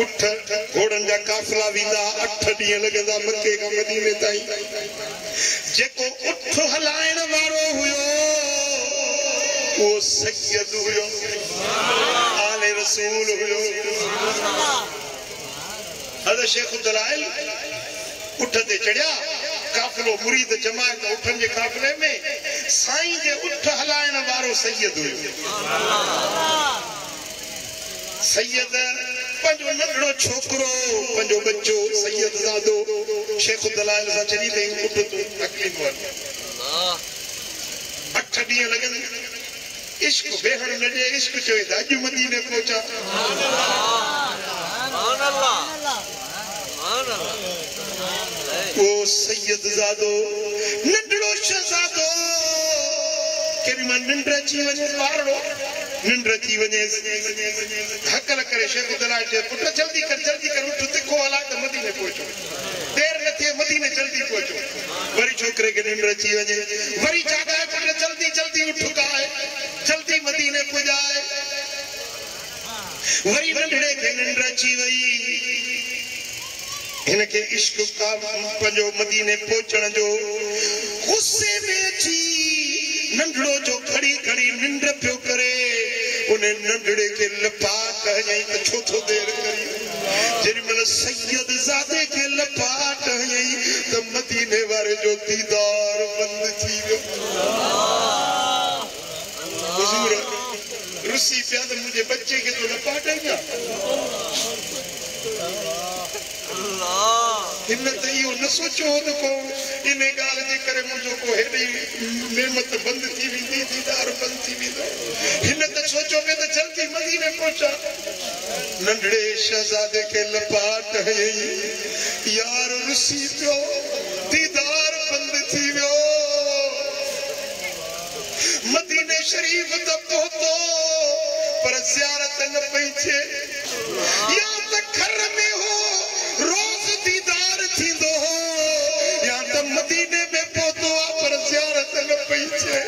उठ घोड़न जा काफिला वींदा 8 ॾींहं लॻंदा मके खां मदीने ताईं जेको उठ हलाइण वारो हुयो वो सैयद हुयो आले रसूल हुयो हज़रत शेख दलाइल उठ ते चढ़िया काफिलो मुरीद जमायत उठन जे काफिले में साईं जे उठ हलाइण वारो सैयद हुयो सैयद पंजो नंढड़ो छोकरो पंजो बच्चो सैयद ज़ादो शेख दलाइल सां चढ़ी तई उठ तूं तकलीफ़ वर 8 ॾींहं लॻनि इश्क बेहण न ॾे इश्क चवे त अॼु मदीने पहुचा वो सैयद ज़ादो नंढड़ो शहज़ादो केॾी महिल निंड अची वञे वारड़ो निंड अची वञे हकल करे शेख दलाइल चए पुट जल्दी कर उठ तिखो हला त मदीने पहुचो देर न थिए मदीने जल्दी पहुचो वरी छोकरे खे निंड अची वञे वरी जागाए पुट जल्दी उठ काए जल्दी मदीने पुॼाए वरी नंढड़े खे निंड अची वई हिनके इश्क का पंजो मदीने पहुचण जो गुस्से में अची नंढड़ो जो खड़ी निंड पियो करे उन नंढड़े के लपाट हयई त छो थो देर करी जेॾी महिल सैयद ज़ादे के लपाट हयई त मदीने वारे जो दीदार बंद थी वियो हुजूर रुसी पिया त मुंहिंजे बच्चे के तो लपाट हया इन त इहो न सोचियो त को इन ॻाल्हि जे करे मुंहिंजो को हेॾी नेमत बंदि थी वेंदी दीदार बंदि थी वेंदो हिन त सोचियो पिए त जल्दी मदीने पहुचा नंढड़े शहज़ादे खे लपाट हयई यार रुसी पियो दीदार बंदि थी वियो मदीने शरीफ त पहुतो पर ज़ियारत न पई थिए या त घर में हो रोज़ दीदार थींदो हो या त मदीने में पहुतो पर ज़ियारत न पई थिए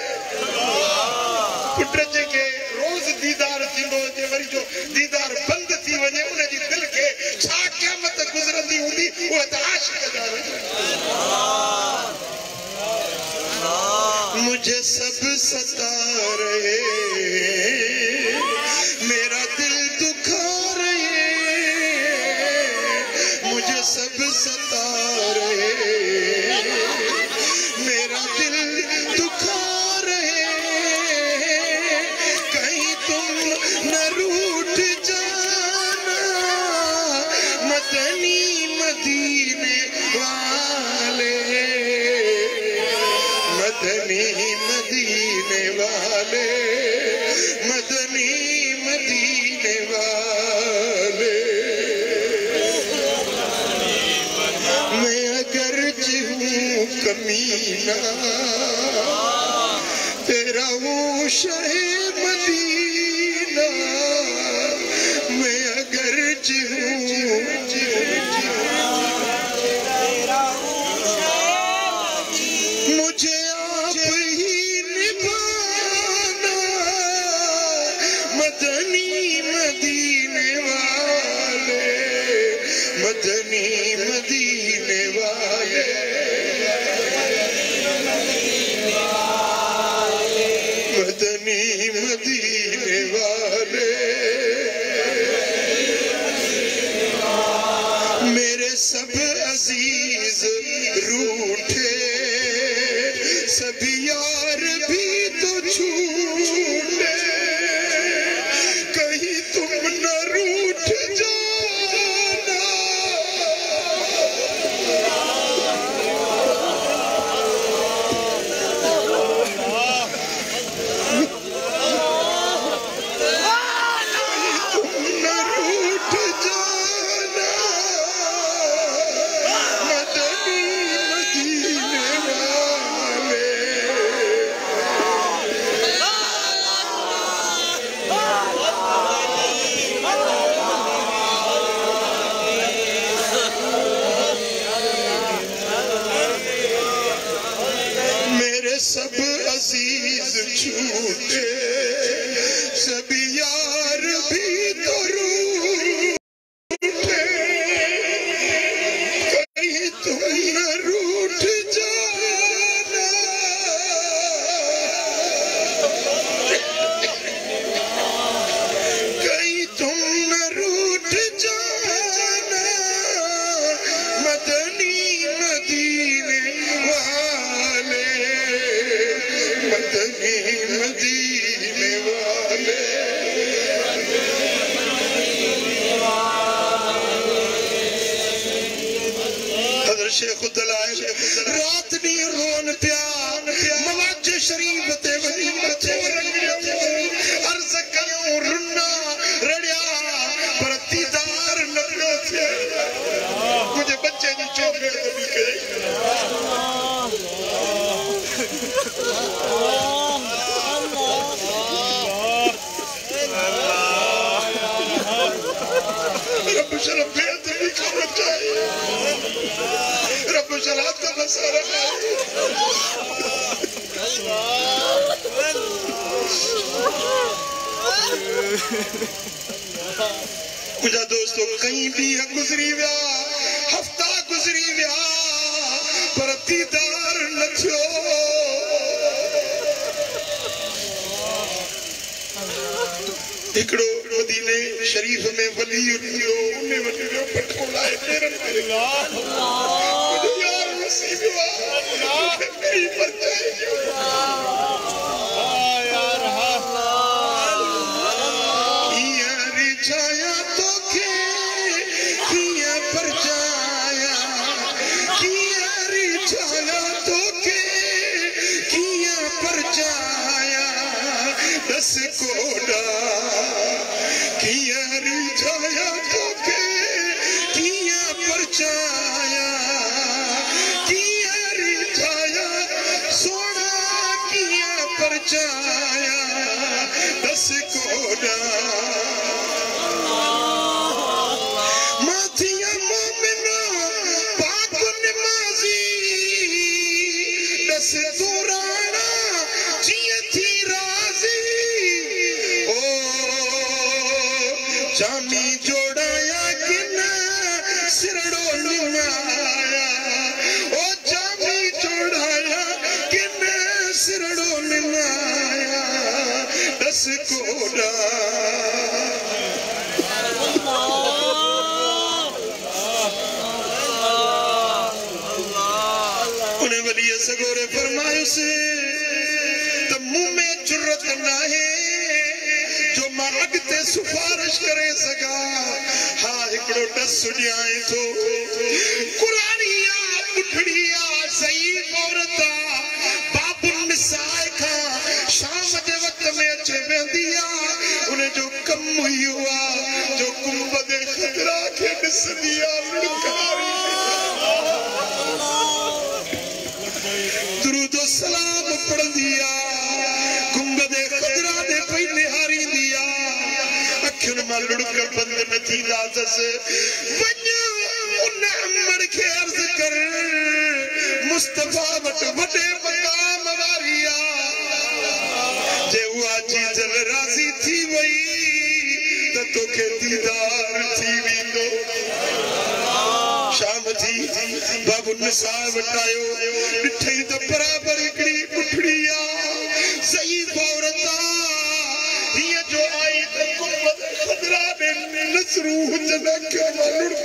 पुट जेके रोज़ दीदार थींदो हुजे वरी जो दीदार बंदि थी वञे उन जी दिलि खे छा क़यामत गुज़रंदी हूंदी उहे त आशिक़ जा मुझे सब सता रहे मेरा दिल दुखा रहे मुझे सब सता रहे मेरा दिल दुखा रहे कहीं तुम न रूठ जाना मदनी मदीने वाले मदनी मदीने वाले मदनी मदीने वाले मैं अगर हूँ कमीना तेरा वो शहे मदीना मैं अगर हूँ मुझे आप ही निभाना मदनी मदीने वाले मदनी मदीने वाले मदनी मदीने वाले मेरे सब अजीज रूठे सभी यार भी तो छूटे कहीं तुम न रूठ जाना तुम न रूठ जाना मदनी मदीने वाले मेरे सब अजीज छूटे सभी यार भी तो रूठे कहीं तुम न रूठ जाना कहीं तुम न रूठ जाना मदनी मदीने वाले मदनी मदीने वाले हज़रत शेखुद्दलाइल रात नी रोन पिया मवाज शरीफ ते वनी अर्ज़ कयूं रुना रड़िया पर दीदार न पियो थिए मुझे बच्चे जी चॉकलेट भी कई रब शरफ बेद भी खाना चाहिए रब शराब का मसाला मुझा दोस्तों कहीं भी गुजरी विया हफ्ता गुजरी विया पर दीदार न थियो हिकिड़ो मदीने शरीफ में वली हुयो उन्हें वली जो पटको लाए पेरन में मुझे यार नसीब हुआ मेरी परछाई यार छाया तो के परछाया कोडा किया रिझाया तोखे किया परचाया किया रिझाया सोना किया परचाया दस कोडा माथिया मोमिना पाक नमाजी दस दुराना जिए थी राजी ओ जामी जोड़ाया कि ना सिरड़ो निमाया ओ जामी जोड़ाया कि ना सिरड़ो निमाया दस कोडा उन्हें वली सगोरे फरमायो से तो मुंह में जुर्रत ना है जो मांगते सिफारिश करे सगा हाँ एकड़ो दस सुनियाए तो कुरानिया पुठड़िया सही औरता बाबुल निसाए खा शाम जे वक्त में अचे वेंदिया उन्हें जो कम हुआ जो गुंबद खतरा के ॾिसंदिया लुड़कारी दुरूद सलाम पढ़ दिया गुंबद खतरा दे पई निहारी दिया अखियुन मां लुड़क बंद न थींदा दस वञ उन अमर खे अर्ज़ कर मुस्तफा वट वॾे मक़ाम वारिया जे उहा चीज़ राज़ी थी वई त तोखे दीदार थी वेंदो शाम थी बाबू निसा वटायो ॾिठई त बराबर हिकिड़ी पुठड़िया सही औरता हीअ जो आई त गुंबद खतरा में नसरू हुजन के लुड़क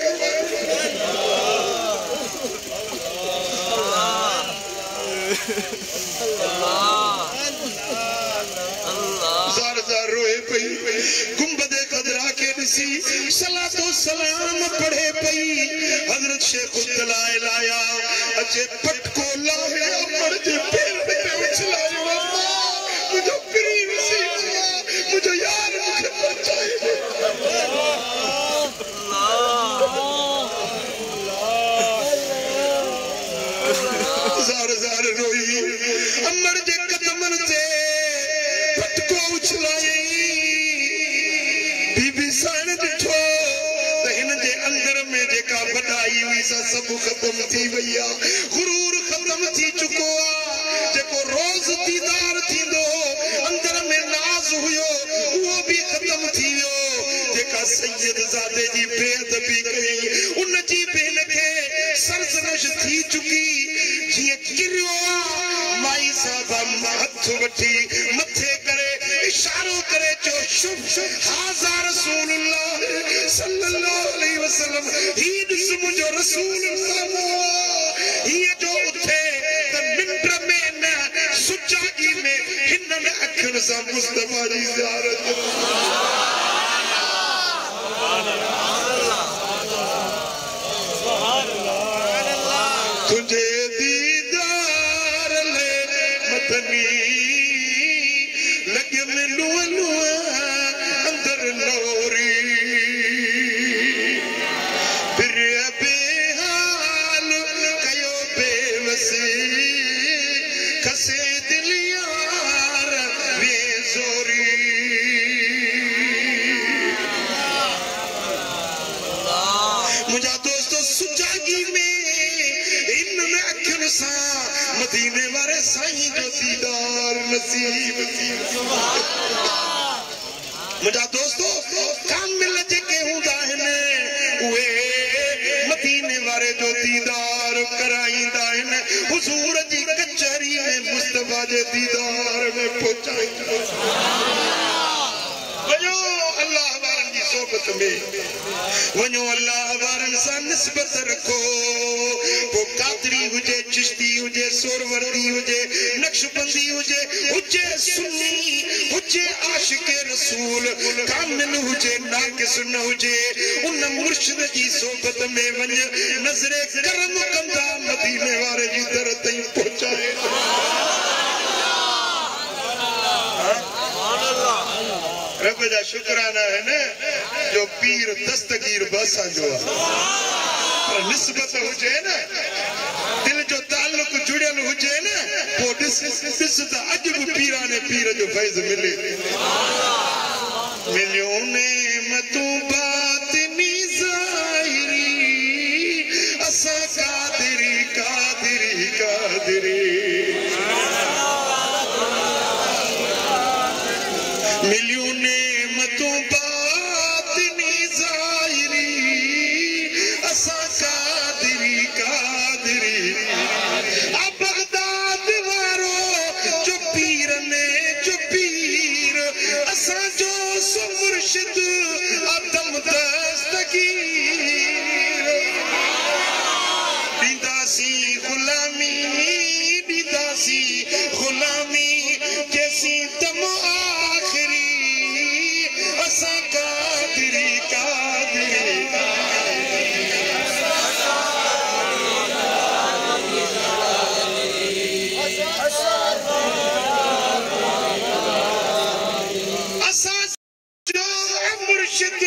ज़ार रोए पई गुंबद खतरा के ॾिसी सलातो सलाम पढ़े पई हज़रत शेख दलाइल आया अचे पटको लाहे अमर जे पेर पे उछलायो अल्लाह मुझो पिरी वसी अल्लाह मुझो यार मुखे बचाए ज़ार रोई अमर जे कदमन ते पटको उछलाई बीबी साण ॾिठो त हिन जे अंदर में जेका वॾाई हुई सा सब खत्म थी वई आहे गुरूर खत्म थी चुको आहे जेको रोज़ दीदार थींदो अंदर में नाज़ हुयो उहो बि खत्म थी वियो जेका सैयद ज़ादे जी बेअदबी कई उन जी भेण खे सरज़नश थी चुकी जीअं किरियो माई साहब हथ वठी मथे करे इशारो करे चो शुभ हाज़ा रसूलुल्लाह सल्लल्लाहु अलैहि वसल्लम ही ॾिस मुंहिंजो रसूल हीअ जो उथे त निंड में न सुजागी में हिननि अखियुनि सां मुस्तफा जी ज़ियारत तुझे दीदार ले मदनी लगे में लुआ लुआ अंदर लोरी फिर बेहाल कयो बेवसी खसे दिल यार बेजोरी मुझा दोस्तों सुजागी में मदीने वाले साईं जो दीदार नसीब थी मुझा दोस्तों कामिल जेके हूंदा आहिनि उहे मदीने वाले जो दीदार कराईंदा आहिनि हुजूर जी कचहरी में मुस्तफा जे दीदार में पहुचाईंदा वञो अल्लाह वारनि जी सोबत में वञो अल्लाह वारनि सां निस्बत रखो वो कादरी हुजे चिश्ती हुजे सोरवर्दी हुजे नक्शबंदी हुजे हुजे सुन्नी हुजे आशिक रसूल कामिल हुजे नाकिस न हुजे उन मुर्शिद जी सोबत में वञ नज़रे करम कंदा मदीने वारे जी दर ताईं पहुचाए रब जा शुक्राना है ना जो पीर दस्तगीर बसा जो पर निस्बत हुजे ना दिल जो ताल्लुक जुड़ियल हुजे ना वो दिस त अज भी पीराने पीर जो फैज़ मिले मिलियों नेमतूं बातिनी ज़ाहिरी असा कादिरी कादिरी कादिरी मिलियों नेमतूं बातिनी ज़ाहिरी असा कादिरी कादिरी आ बगदाद वारो जो पीर ने जो पीर असा जो मुर्शिद आदम दस्तगीर दीदासी गुलामी जैसी दम आखिरी असा कादिरी कादिरी मुर्शिद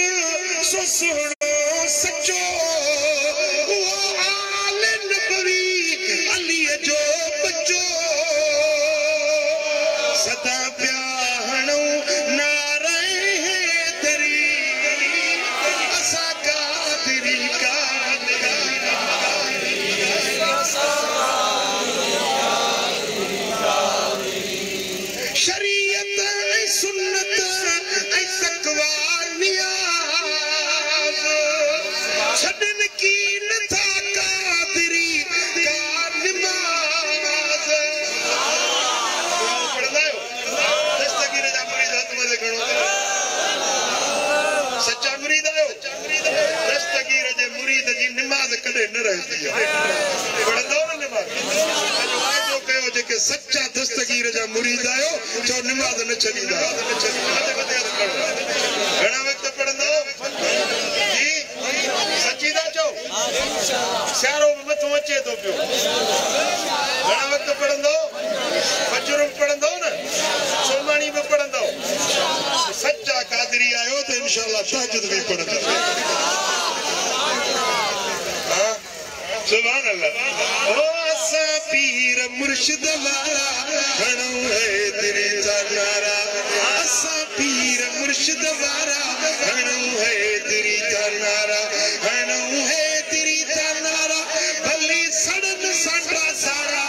सो सुनो सचो वो आले नबवी अली जो बचो सदा प्याहणो नारे हैदरी असा कादिरी कादिरी शरीयत सुन्नत तकवा छड़न की न था कादिरी का नमाज पढ़दा हो दस्तगीर जा मुरीद हथ मजे घणो सच्चा मुरीद आयो दस्तगीर जे मुरीद जी नमाज कदे न रहती है पढ़दो न नमाज जो कयो जेके सच्चा दस्तगीर जा मुरीद आयो जो नमाज न छडीदा घणा वक्त पढ़ंदो जी सच्चीदा चो स्यारो मथो अचे तो पियो घणा वक्त पढ़ंदो फजर पढ़ंदो न सोमानी भी पढ़ंदो सच्चा कादरी आयो तो इंशाअल्लाह तहज्जुद भी पढ़ंदो हां सुभान अल्लाह ओ असा पीर मुर्शिद वाला घणो है तेरे नारा असा पीर मुर्शिद वाला घणो है तेरी नारा घणो है तेरी नारा भली सड़न सांडा सारा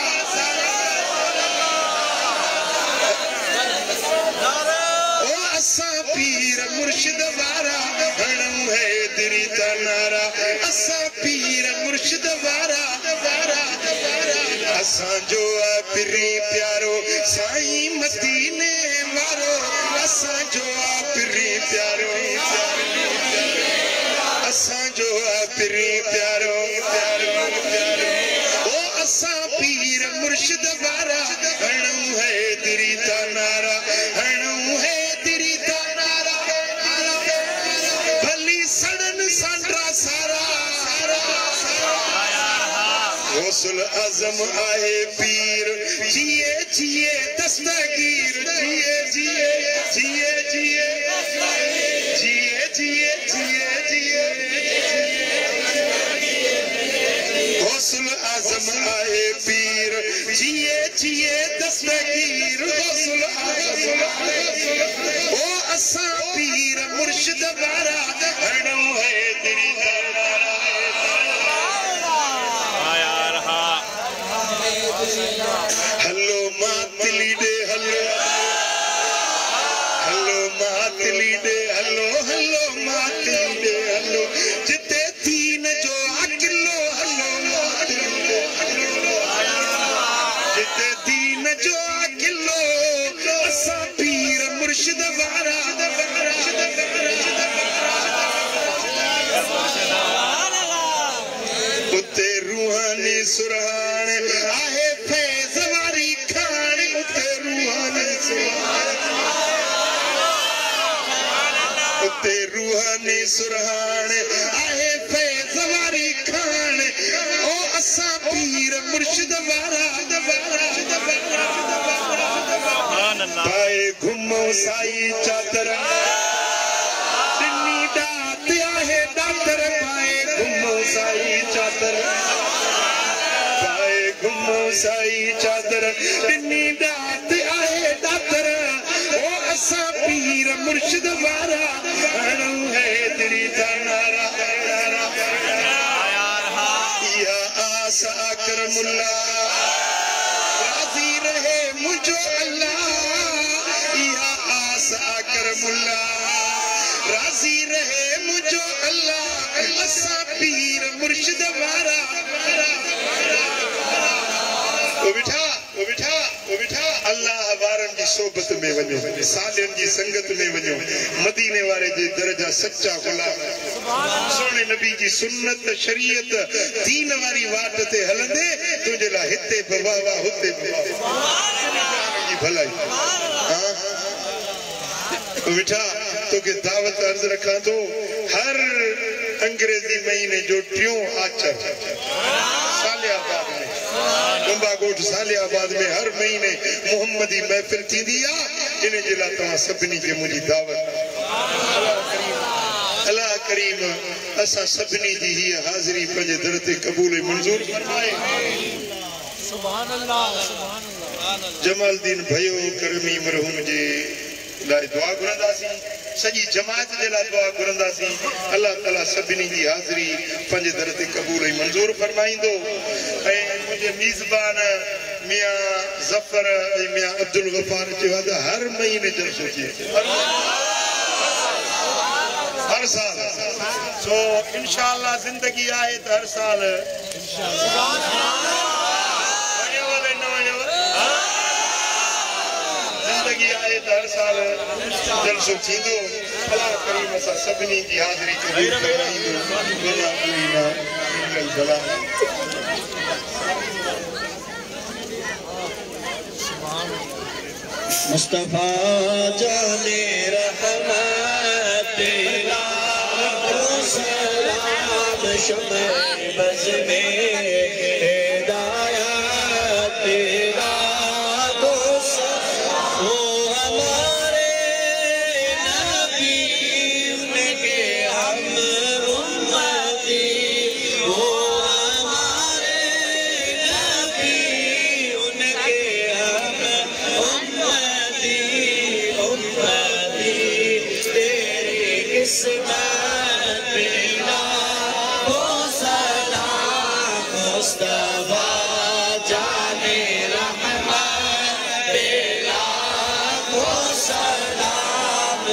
ओ असा पीर मुर्शिद वाला घणो है तेरी नारा असा पीर मुर्शिद वाला असा जो पिरी प्यारो साईं मदीने वारो असा जो पिरी प्यारो असा जो पिरी प्यारो ओ असा पीर मुर्शिद वारा घणो है तेरी नारा घणो है तेरी नारा भली सड़न सांडा सारा गौसुल आजम आए पीर जिए जिए दस्तगीर जिए जिए जिए जिए जिए जिए जिए जिए गौसुल आजम आए पीर जिए जिए दस्तगीर गौसुल आजम ओ असा पीर मुर्शिद वारा घणो है तेरी हलो मातली दे हलो हलो मातली दे हलो हलो मातली दे हलो जिते तीन जो अकिलो हलो मातली दे जिते तीन जो अकिलो असा पीर मुर्शिद वारा उते रूहानी सुरहान आहे फैज़ वारी खान उते रूहानी सुरहान आहे फैज़ वारी खान ओ असा पीर मुर्शिद वारा पाए घुमो साई चादर मुसाई चादर इन्नी दात आए दातर ओ असा पीर मुर्शिद वारा अनु है तेरी नारा या आसा करमुल्ला राजी रहे मुझो अल्लाह या आसा करमुल्ला राजी रहे मुझो अल्लाह असा पीर मुर्शिद वारा वो बिठा अल्लाह वारन की सोबत में वञो सालियन की संगत में वञो मदीने वाले जे दर्जा सच्चा गुलाम सोने नबी की सुन्नत शरीयत दीन वाली वाट ते हलंदे तुझे ला हिते बवावा हुते की भलाई हां वो बिठा तो के दावत अर्ज रखा तो हर अंग्रेजी महीने जो ट्यों आचर सालियाबाद में गुंबागोट सालियाबाद में हर महीने मोहम्मदी महफिल थी दिया जिन्हें जिला तमा सबनी के मुझी दावत अल्लाह करीम असा सबनी जी ही हाजिरी पंजे दर ते कबूल मंजूर फरमाए सुभान अल्लाह जमालदीन भयो करमी मरहूम जे लाइ दुआ घुरंदासी सजी जमात जे लाइ दुआ घुरंदासी अल्लाह ताला सभिनी जी हाज़िरी पंहिंजे दर ते क़बूल ऐं मंज़ूर फरमाईंदो ऐं मुंहिंजे मेज़बान मियां ज़फ़र ऐं मियां अब्दुल गफ़ार चयो आहे त हर महीने जलसो थिए हर साल सो इंशाअल्लाह ज़िंदगी आहे त हर साल हर साल जलसो थींदो अल्लाह करीम असां सभिनी जी हाज़िरी क़बूल फरमाईंदो
मुस्तफा जाने रहमत तेरा सलाम शमे बज़ में हिदायत तेरा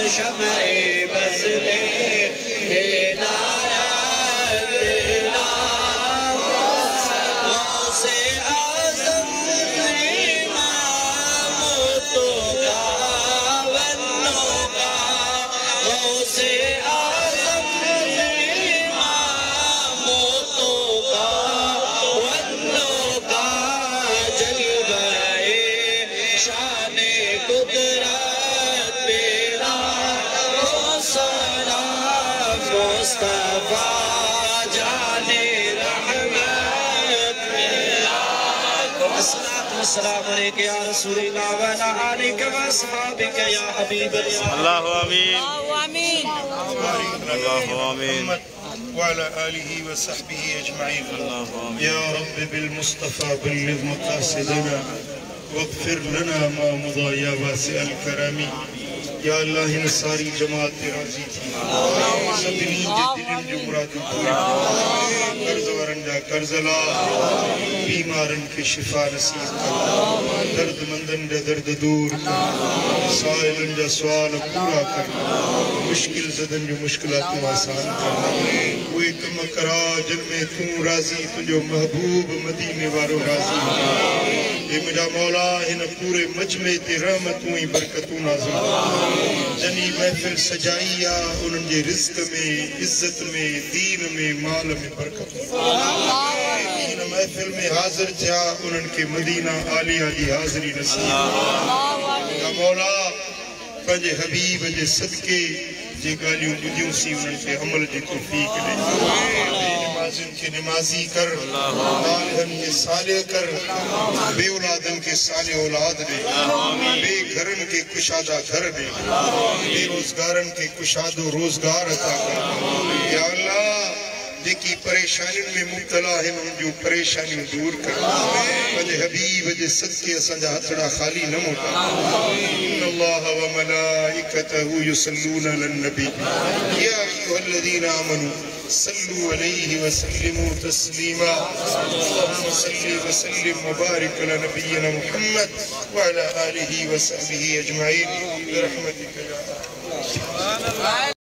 शमे बज़ में हिदायत तेरा गौसे आज़म इमाम तो गावनो का गौसे आज़म इमाम तो गावनो का जलवाए शाने कुदरत मुस्तफा जाने रहमत अस्सलाम अलैकुम या रसूलल्लाह व अला आलिका व अस्हाबिका या हबीबल्लाह अल्लाहु आमीन अल्लाहु आमीन
व अला आलिहि व सहबिहि अजमईन या रब बिलमुस्तफा बल्लिग मकासिदना वगफिर लना मा मदा या वासिअल करमी या अल्लाह इन सारी जमात पे राजी थी सभिनी जे दिलनि जो मुरादूं पूरी कर्ज़ वारनि जा कर्ज़ ला बीमारनि खे शिफ़ा नसीब कर दर्दमंदनि जा दर्द दूर कर साइलनि जा सुवाल पूरा कर मुश्किल ज़दनि जो मुश्किलातूं आसान कर उहे कम करा जिन में तूं राज़ी तुंहिंजो महबूब मदीने वारो राज़ी ए मुंहिंजा मौला हिन पूरे मजमे ते रहमतूं ऐं बरकतूं नाज़िल जनी महफिल सजाई आ उन्हनि जे रिज़्क़ में इज्जत में दीन में माल में बरकत इन महफिल में हाज़िर थिया उन्हनि खे मदीना आलिया जी हाज़िरी नसीब या मौला पंहिंजे हबीब जे सदके जे ॻाल्हियूं ॿुधियूं सी उन्हनि खे अमल जी तौफ़ीक़ ॾे नमाज़ियुनि खे निमाज़ी कर सालिहनि खे सालिह कर बे औलादनि खे सालिह औलाद ॾे बे घरनि खे कुशादा घर ॾे बेरोज़गारनि खे कुशादो रोज़गार अता कर या अल्लाह जेकी परेशानियों में मुब्तला है उन परेशानियों दूर कर वजे हबीब जे सदके असा हथड़ा खाली न मोटा अल्लाह व मलाइकतहु युसल्लूना अलन नबी या अय्युहल्लज़ीना आमनू सल्लु अलैहि व सल्लिमू तस्लीमा अल्लाहुम्मा सल्लि व सल्लिम व बारिक अला नबिय्यिना मुहम्मद व अला आलिहि व सहबिहि अजमईन बिरहमतिका या